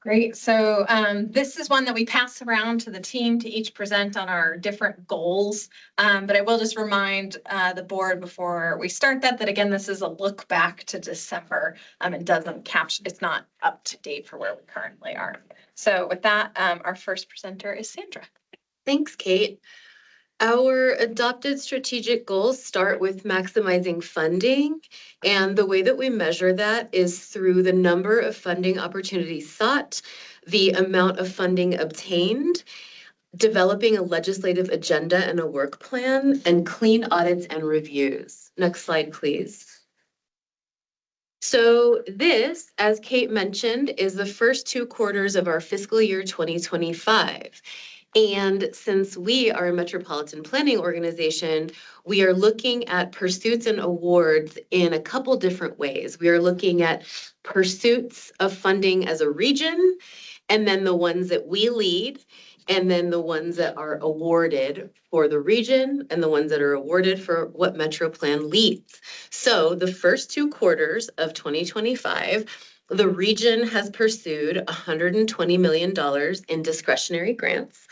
Great. So this is one that we pass around to the team to each present on our different goals. But I will just remind the board before we start that again, this is a look back to December. It doesn't capture, it's not up to date for where we currently are. So with that, our first presenter is Sandra. Thanks, Kate. Our adopted strategic goals start with maximizing funding, and the way that we measure that is through the number of funding opportunities sought, the amount of funding obtained, developing a legislative agenda and a work plan, and clean audits and reviews. Next slide, please. So this, as Kate mentioned, is the first 2 quarters of our fiscal year 2025. And since we are a metropolitan planning organization, we are looking at pursuits and awards in a couple different ways. We are looking at pursuits of funding as a region, and then the ones that we lead, and then the ones that are awarded for the region, and the ones that are awarded for what MetroPlan leads. So the first 2 quarters of 2025, the region has pursued $120 million in discretionary grants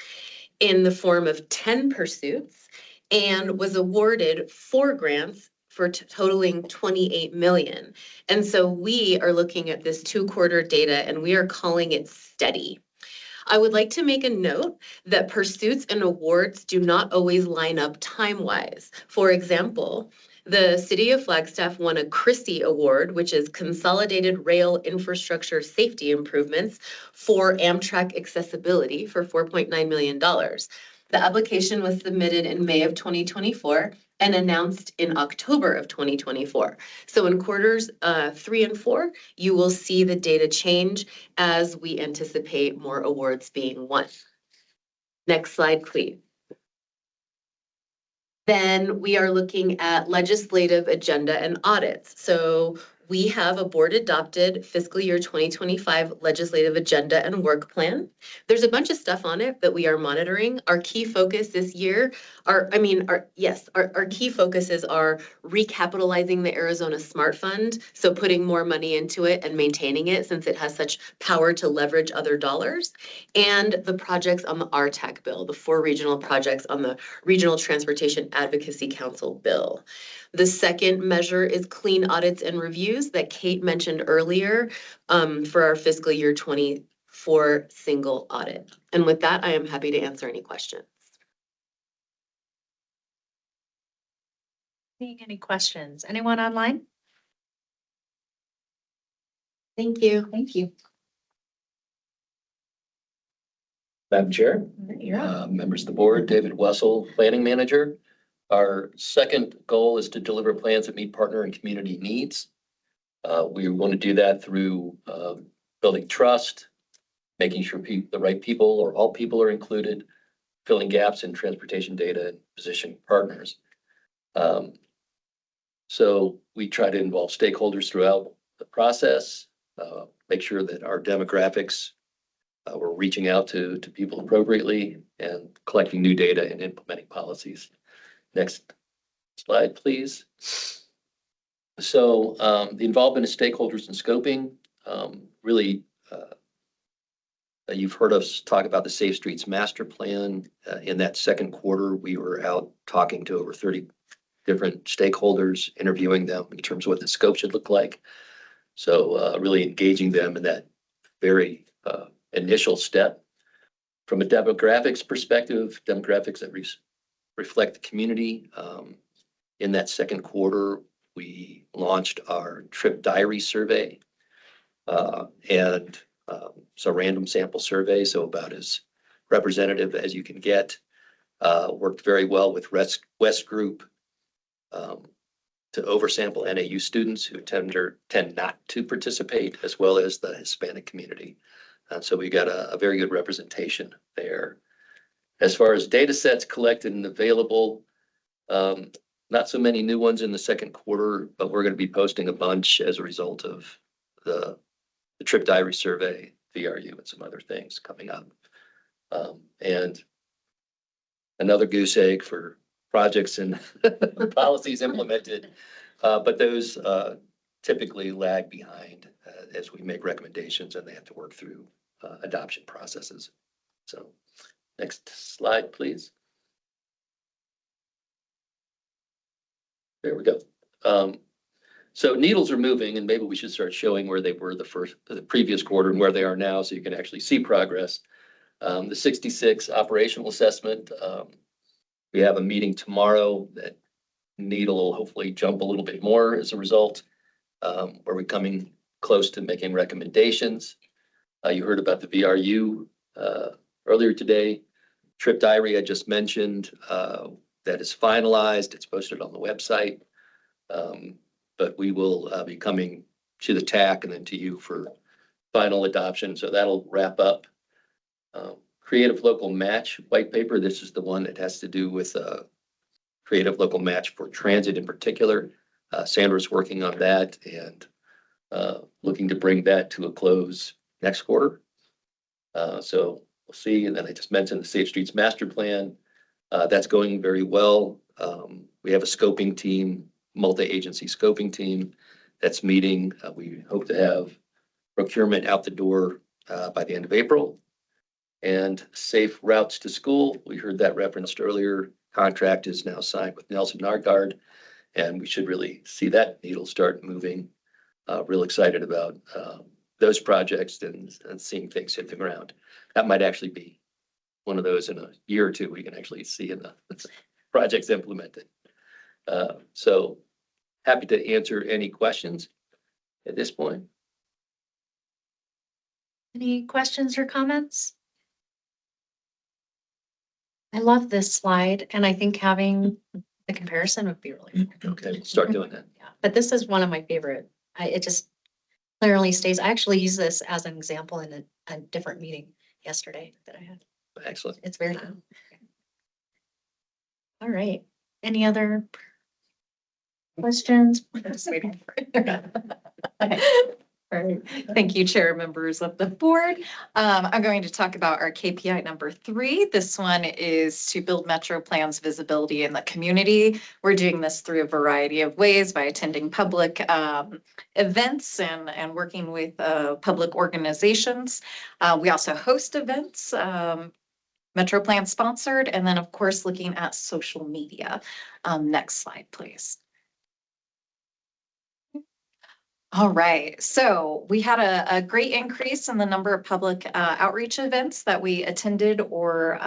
in the form of 10 pursuits and was awarded 4 grants for totaling 28 million. And so we are looking at this 2-quarter data and we are calling it steady. I would like to make a note that pursuits and awards do not always line up time-wise. For example, the City of Flagstaff won a Christie Award, which is Consolidated Rail Infrastructure Safety Improvements for Amtrak accessibility for $4.9 million. The application was submitted in May of 2024 and announced in October of 2024. So in quarters 3 and 4, you will see the data change as we anticipate more awards being won. Next slide, please. Then we are looking at legislative agenda and audits. So we have a board adopted fiscal year 2025 legislative agenda and work plan. There's a bunch of stuff on it that we are monitoring. Our key focus this year our key focuses are recapitalizing the Arizona Smart Fund. So putting more money into it and maintaining it since it has such power to leverage other dollars, and the projects on the RTAC bill, the 4 regional projects on the Regional Transportation Advocacy Council bill. The second measure is clean audits and reviews that Kate mentioned earlier for our fiscal year 24 single audit. And with that, I am happy to answer any questions. Seeing any questions? Anyone online? Thank you. Thank you. Madam Chair, You're up. members of the board, David Wessel, Planning Manager. Our second goal is to deliver plans that meet partner and community needs. We want to do that through building trust, making sure the right people or all people are included, filling gaps in transportation data and positioning partners. So we try to involve stakeholders throughout the process, make sure that our demographics, we're reaching out to people appropriately and collecting new data and implementing policies. Next slide, please. So the involvement of stakeholders in scoping, really, you've heard us talk about the Safe Streets Master Plan. In that second quarter, we were out talking to over 30 different stakeholders, interviewing them in terms of what the scope should look like. So really engaging them in that very initial step. From a demographics perspective, demographics that reflect the community. In that second quarter, we launched our trip diary survey and it's a random sample survey, so about as representative as you can get. Worked very well with West Group to oversample NAU students who tend not to participate, as well as the Hispanic community. So we got a very good representation there. As far as data sets collected and available, not so many new ones in the second quarter, but we're going to be posting a bunch as a result of the trip diary survey, VRU, and some other things coming up. And another goose egg for projects and policies implemented, but those typically lag behind as we make recommendations and they have to work through adoption processes. So next slide, please. There we go. So needles are moving, and maybe we should start showing where they were the previous quarter and where they are now, so you can actually see progress. The 66 operational assessment, we have a meeting tomorrow. That needle will hopefully jump a little bit more as a result. Where we're coming close to making recommendations. You heard about the VRU earlier today. Trip diary I just mentioned, that is finalized. It's posted on the website. But we will be coming to the TAC and then to you for final adoption. So that'll wrap up. Creative local match white paper. This is the one that has to do with creative local match for transit in particular. Sandra's working on that and looking to bring that to a close next quarter. So we'll see. And then I just mentioned the Safe Streets Master Plan. That's going very well. We have a scoping team, multi-agency scoping team that's meeting. We hope to have procurement out the door by the end of April. And safe routes to school, we heard that referenced earlier. Contract is now signed with Nelson Nargard, and we should really see that needle start moving. Real excited about those projects and seeing things hit the ground. That might actually be one of those in a year or two we can actually see in the projects implemented. So happy to answer any questions at this point. Any questions or comments? I love this slide, and I think having the comparison would be really cool. Okay, we'll start doing that. Yeah, but this is one of my favorite. It just clearly stays. I actually use this as an example in a different meeting yesterday that I had. Excellent. It's very cool. All right. Any other questions? I'm just waiting for it. Okay. All right. Thank you, Chair, members of the board. I'm going to talk about our KPI number 3. This one is to build MetroPlan's visibility in the community. We're doing this through a variety of ways by attending public events and working with public organizations. We also host events, MetroPlan sponsored, and then of course, looking at social media. Next slide, please. All right, so we had a great increase in the number of public outreach events that we attended or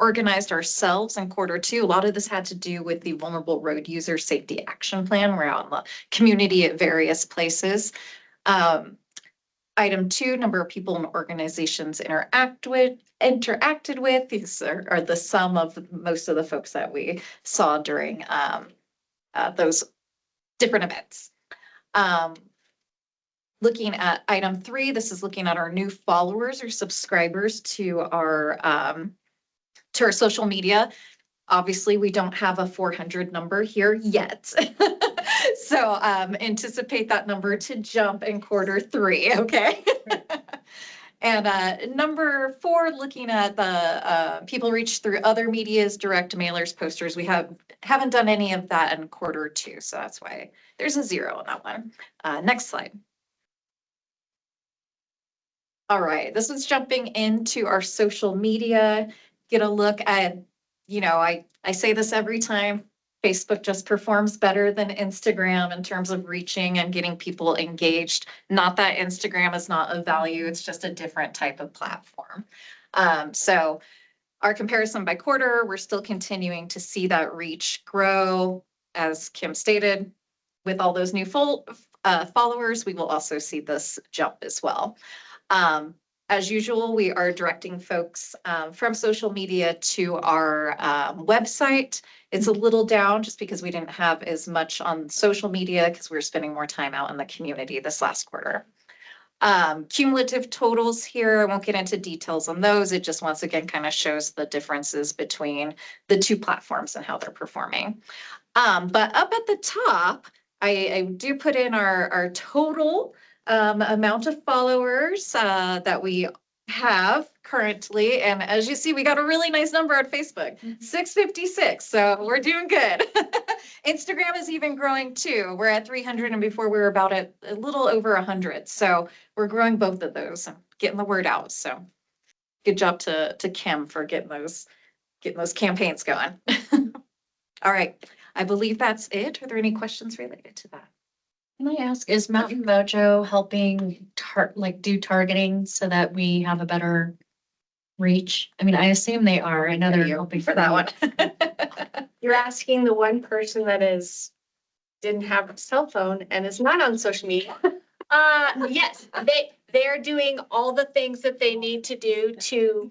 organized ourselves in Q2. A lot of this had to do with the Vulnerable Road User Safety Action Plan. We're out in the community at various places. Item 2, number of people and organizations interacted with. These are the sum of most of the folks that we saw during those different events. Looking at item 3, this is looking at our new followers or subscribers to our social media. Obviously, we don't have a 400 number here yet. So anticipate that number to jump in Q3, okay? And number 4, looking at the people reached through other medias, direct mailers, posters. We haven't done any of that in Q2, so that's why there's a 0 on that one. Next slide. All right, this is jumping into our social media. Get a look at, I say this every time, Facebook just performs better than Instagram in terms of reaching and getting people engaged. Not that Instagram is not of value, it's just a different type of platform. So our comparison by quarter, we're still continuing to see that reach grow. As Kim stated, with all those new followers, we will also see this jump as well. As usual, we are directing folks from social media to our website. It's a little down just because we didn't have as much on social media because we were spending more time out in the community this last quarter. Cumulative totals here, I won't get into details on those. It just once again kind of shows the differences between the two platforms and how they're performing. But up at the top, I do put in our total amount of followers that we have currently. And as you see, we got a really nice number on Facebook, 656. So we're doing good. Instagram is even growing too. We're at 300 and before we were about at a little over 100. So we're growing both of those and getting the word out. So good job to Kim for getting those campaigns going. All right. I believe that's it. Are there any questions related to that? Can I ask, is Mountain Mojo helping do targeting so that we have a better reach? I mean, I assume they are. I know they're helping for that one. You're asking the one person that didn't have a cell phone and is not on social media. Yes, they're doing all the things that they need to do to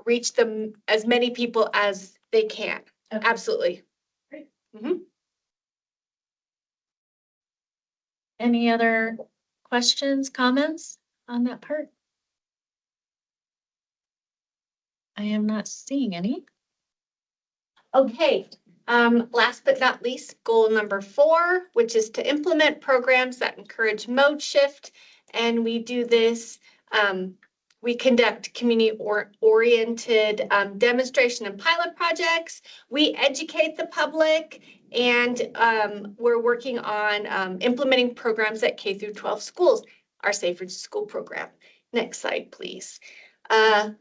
reach them as many people as they can. Okay. Absolutely. Any other questions, comments on that part? I am not seeing any. Okay, last but not least, goal number 4, which is to implement programs that encourage mode shift. And we do this, we conduct community-oriented demonstration and pilot projects. We educate the public, and we're working on implementing programs at K through 12 schools, our Safe Routes to School program. Next slide, please. On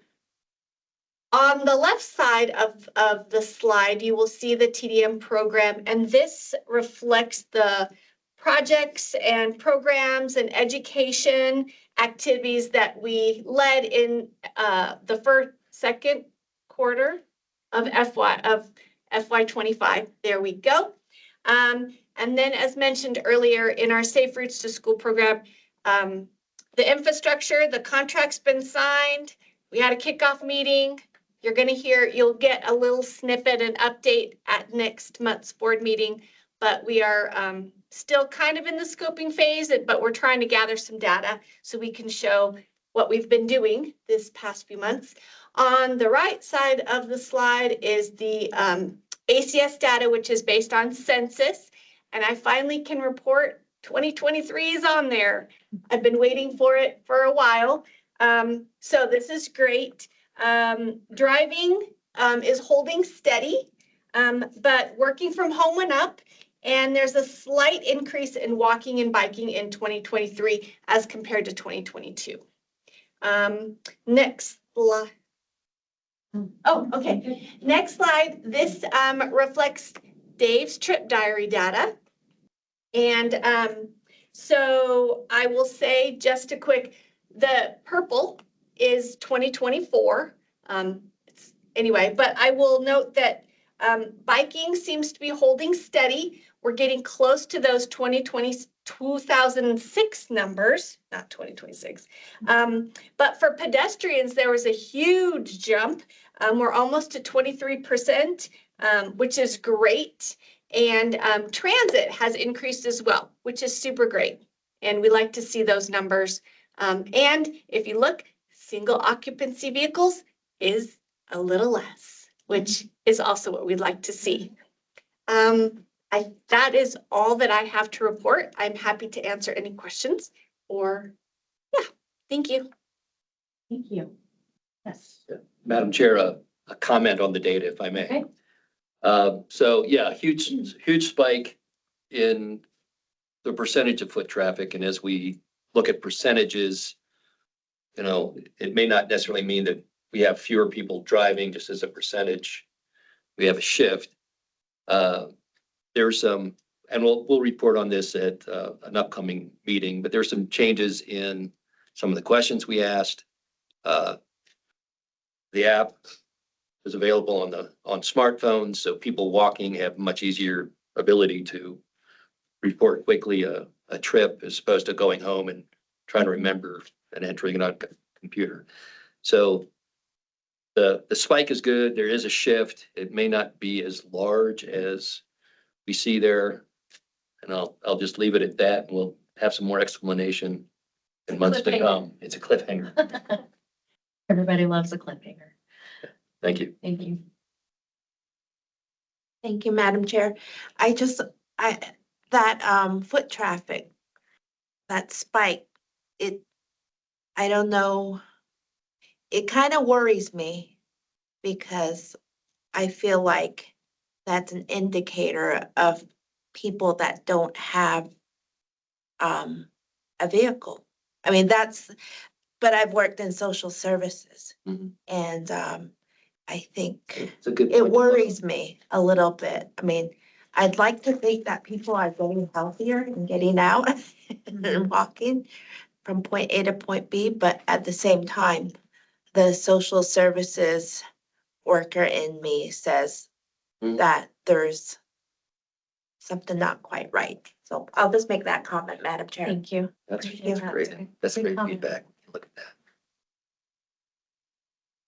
the left side of the slide, you will see the TDM program, and this reflects the projects and programs and education activities that we led in the second quarter of FY25. There we go. And then, as mentioned earlier, in our Safe Routes to School program, the infrastructure, the contract's been signed. We had a kickoff meeting. You'll get a little snippet and update at next month's board meeting, but we are still kind of in the scoping phase, but we're trying to gather some data so we can show what we've been doing this past few months. On the right side of the slide is the ACS data, which is based on census, and I finally can report 2023 is on there. I've been waiting for it for a while, so this is great. Driving is holding steady, but working from home went up, and there's a slight increase in walking and biking in 2023 as compared to 2022. Next slide. Oh, okay. Next slide. This reflects Dave's trip diary data. And so I will say just a quick, the purple is 2024. Anyway, but I will note that biking seems to be holding steady. We're getting close to those 2006 numbers, not 2026. But for pedestrians, there was a huge jump. We're almost to 23%, which is great. And transit has increased as well, which is super great. And we like to see those numbers. And if you look, single occupancy vehicles is a little less, which is also what we'd like to see. That is all that I have to report. I'm happy to answer any questions thank you. Thank you. Yes. Madam Chair, a comment on the data, if I may. Okay. So yeah, huge spike in the percentage of foot traffic. And as we look at percentages, it may not necessarily mean that we have fewer people driving just as a percentage. We have a shift. There's some, and we'll report on this at an upcoming meeting, but there's some changes in some of the questions we asked. The app is available on smartphones, so people walking have much easier ability to report quickly a trip as opposed to going home and trying to remember and entering it on computer. So the spike is good. There is a shift. It may not be as large as we see there. And I'll just leave it at that. And we'll have some more explanation in months to come. It's a cliffhanger. Everybody loves a cliffhanger. Thank you. Thank you. Thank you, Madam Chair. That foot traffic, that spike, I don't know. It kind of worries me because I feel like that's an indicator of people that don't have a vehicle. I mean, but I've worked in social services Mhm. and I think It's a good point it to look worries me a little bit. I mean, I'd like to think that people are getting healthier and getting out and walking from point A to point B, but at the same time, the social services worker in me says Mhm. that there's something not quite right. So I'll just make that comment, Madam Chair. Thank you. That's Appreciate that. great. That's Great great comment. feedback. Look at that.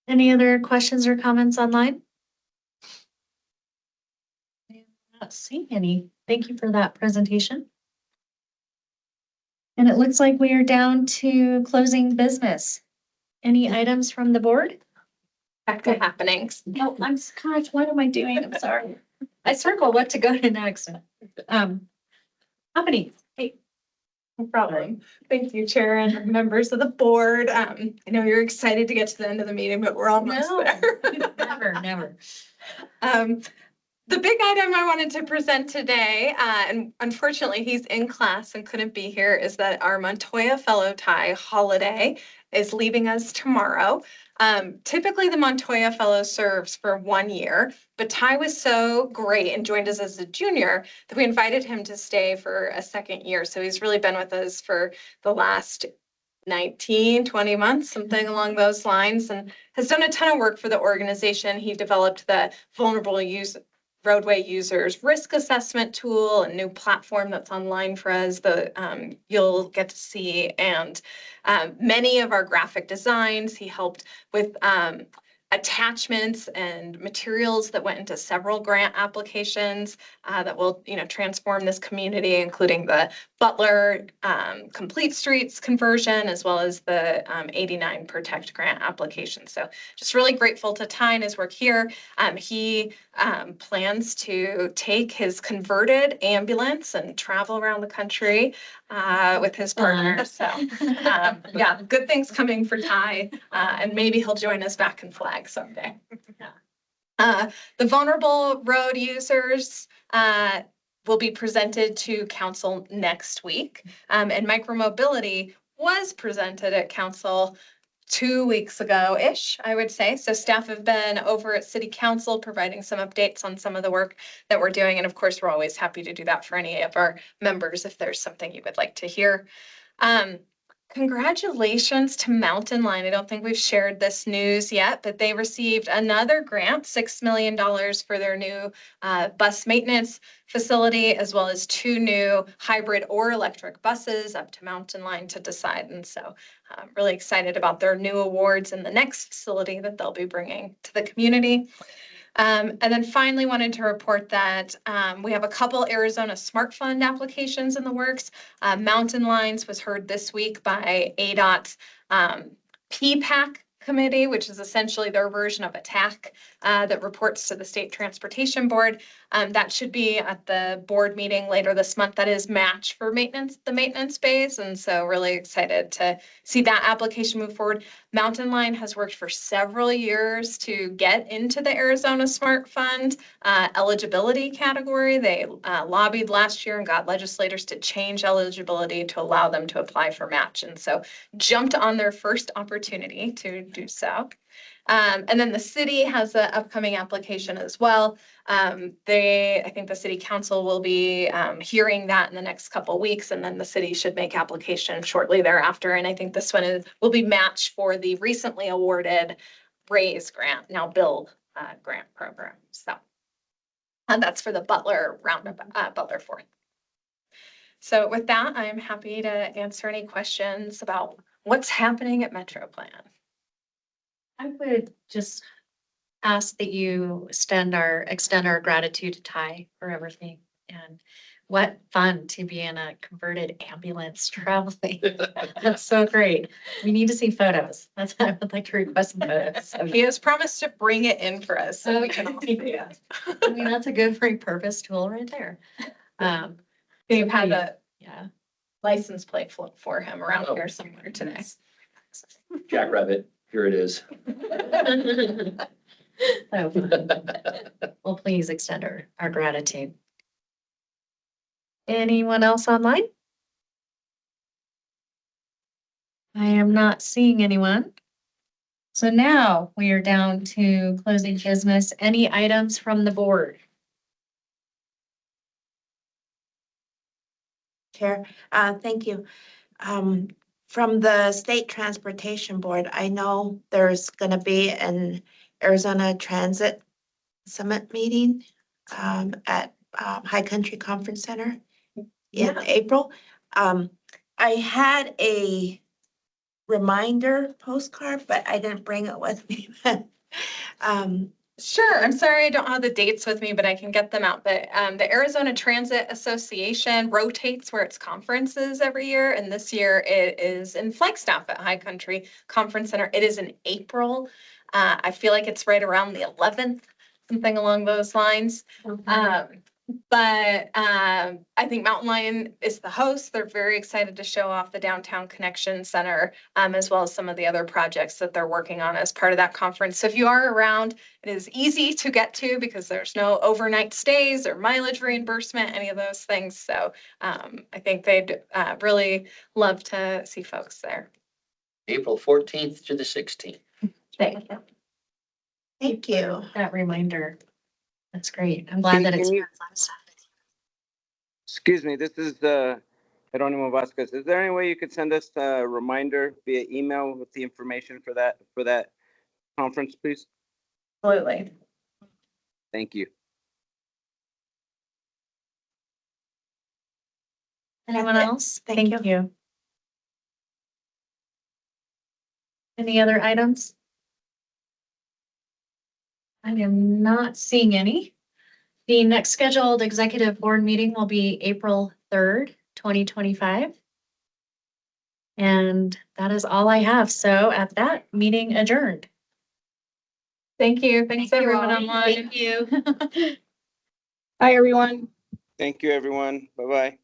Any other questions or comments online? I'm not seeing any. Thank you for that presentation. And it looks like we are down to closing business. Any items from the board? Back to happenings. No, gosh, what am I doing? I'm sorry. I circled what to go to next. Happenings. Hey. No problem. Thank you, Chair and members of the board. I know you're excited to get to the end of the meeting, but we're almost No, there. never. The big item I wanted to present today, and unfortunately he's in class and couldn't be here, is that our Montoya Fellow Tie holiday is leaving us tomorrow. Typically the Montoya Fellow serves for 1 year, but Ty was so great and joined us as a junior that we invited him to stay for a second year. So he's really been with us for the last 19, 20 months, something along those lines, and has done a ton of work for the organization. He developed the vulnerable roadway users risk assessment tool, a new platform that's online for us that you'll get to see, and many of our graphic designs. He helped with attachments and materials that went into several grant applications that will, transform this community, including the Butler Complete Streets conversion, as well as the 89 Protect grant application. So just really grateful to Ty and his work here. He plans to take his converted ambulance and travel around the country with his partner. So yeah, good things coming for Ty, and maybe he'll join us back in flag someday. The vulnerable road users will be presented to council next week, and micromobility was presented at council 2 weeks ago-ish, I would say. So staff have been over at City Council providing some updates on some of the work that we're doing. And of course, we're always happy to do that for any of our members if there's something you would like to hear. Congratulations to Mountain Line. I don't think we've shared this news yet, but they received another grant, $6 million for their new bus maintenance facility, as well as 2 new hybrid or electric buses up to Mountain Line to decide. And so I'm really excited about their new awards and the next facility that they'll be bringing to the community. And then finally wanted to report that we have a couple Arizona Smart Fund applications in the works. Mountain Lines was heard this week by ADOT's PPAC committee, which is essentially their version of a TAC that reports to the State Transportation Board. That should be at the board meeting later this month. That is match for the maintenance phase. And so really excited to see that application move forward. Mountain Line has worked for several years to get into the Arizona Smart Fund eligibility category. They lobbied last year and got legislators to change eligibility to allow them to apply for match. And so jumped on their first opportunity to do so. And then the city has an upcoming application as well. I think the city council will be hearing that in the next couple of weeks, and then the city should make application shortly thereafter. And I think this one will be matched for the recently awarded RAISE grant, now Build grant program. So, and that's for the Butler roundabout, Butler 4th. So with that, I'm happy to answer any questions about what's happening at MetroPlan? I would just ask that you extend our gratitude to Ty for everything. And what fun to be in a converted ambulance traveling. That's so great. We need to see photos. That's what I would like to request some photos. He has promised to bring it in for us, so we can all see it. I mean, that's a good repurpose tool right there. They've had the Yeah. license plate for him around here somewhere today. Jackrabbit, here it is. So fun. Well, please extend our gratitude. Anyone else online? I am not seeing anyone. So now we are down to closing business. Any items from the board? Chair, thank you. From the State Transportation Board, I know there's gonna be an Arizona Transit Summit meeting at High Country Conference Center in April. I had a reminder postcard, but I didn't bring it with me. Sure. I'm sorry, I don't have the dates with me, but I can get them out. But the Arizona Transit Association rotates where its conferences every year. And this year it is in Flagstaff at High Country Conference Center. It is in April. I feel like it's right around the 11th, something along those lines. But I think Mountain Lion is the host. They're very excited to show off the Downtown Connection Center, as well as some of the other projects that they're working on as part of that conference. So if you are around, it is easy to get to because there's no overnight stays or mileage reimbursement, any of those things. So I think they'd really love to see folks there. April 14th to the 16th. Thank you. Thank you. That reminder. That's great. I'm glad that it's. Excuse me, this is Jeronimo Vasquez. Is there any way you could send us a reminder via email with the information for that conference, please? Absolutely. Thank you. Anyone That's it. else? Thank you. Any other items? I am not seeing any. The next scheduled executive board meeting will be April 3rd, 2025. And that is all I have. So at that, meeting adjourned. Thanks Thank you everyone all. online. Thank you. Bye, everyone. Thank you, everyone. Bye-bye.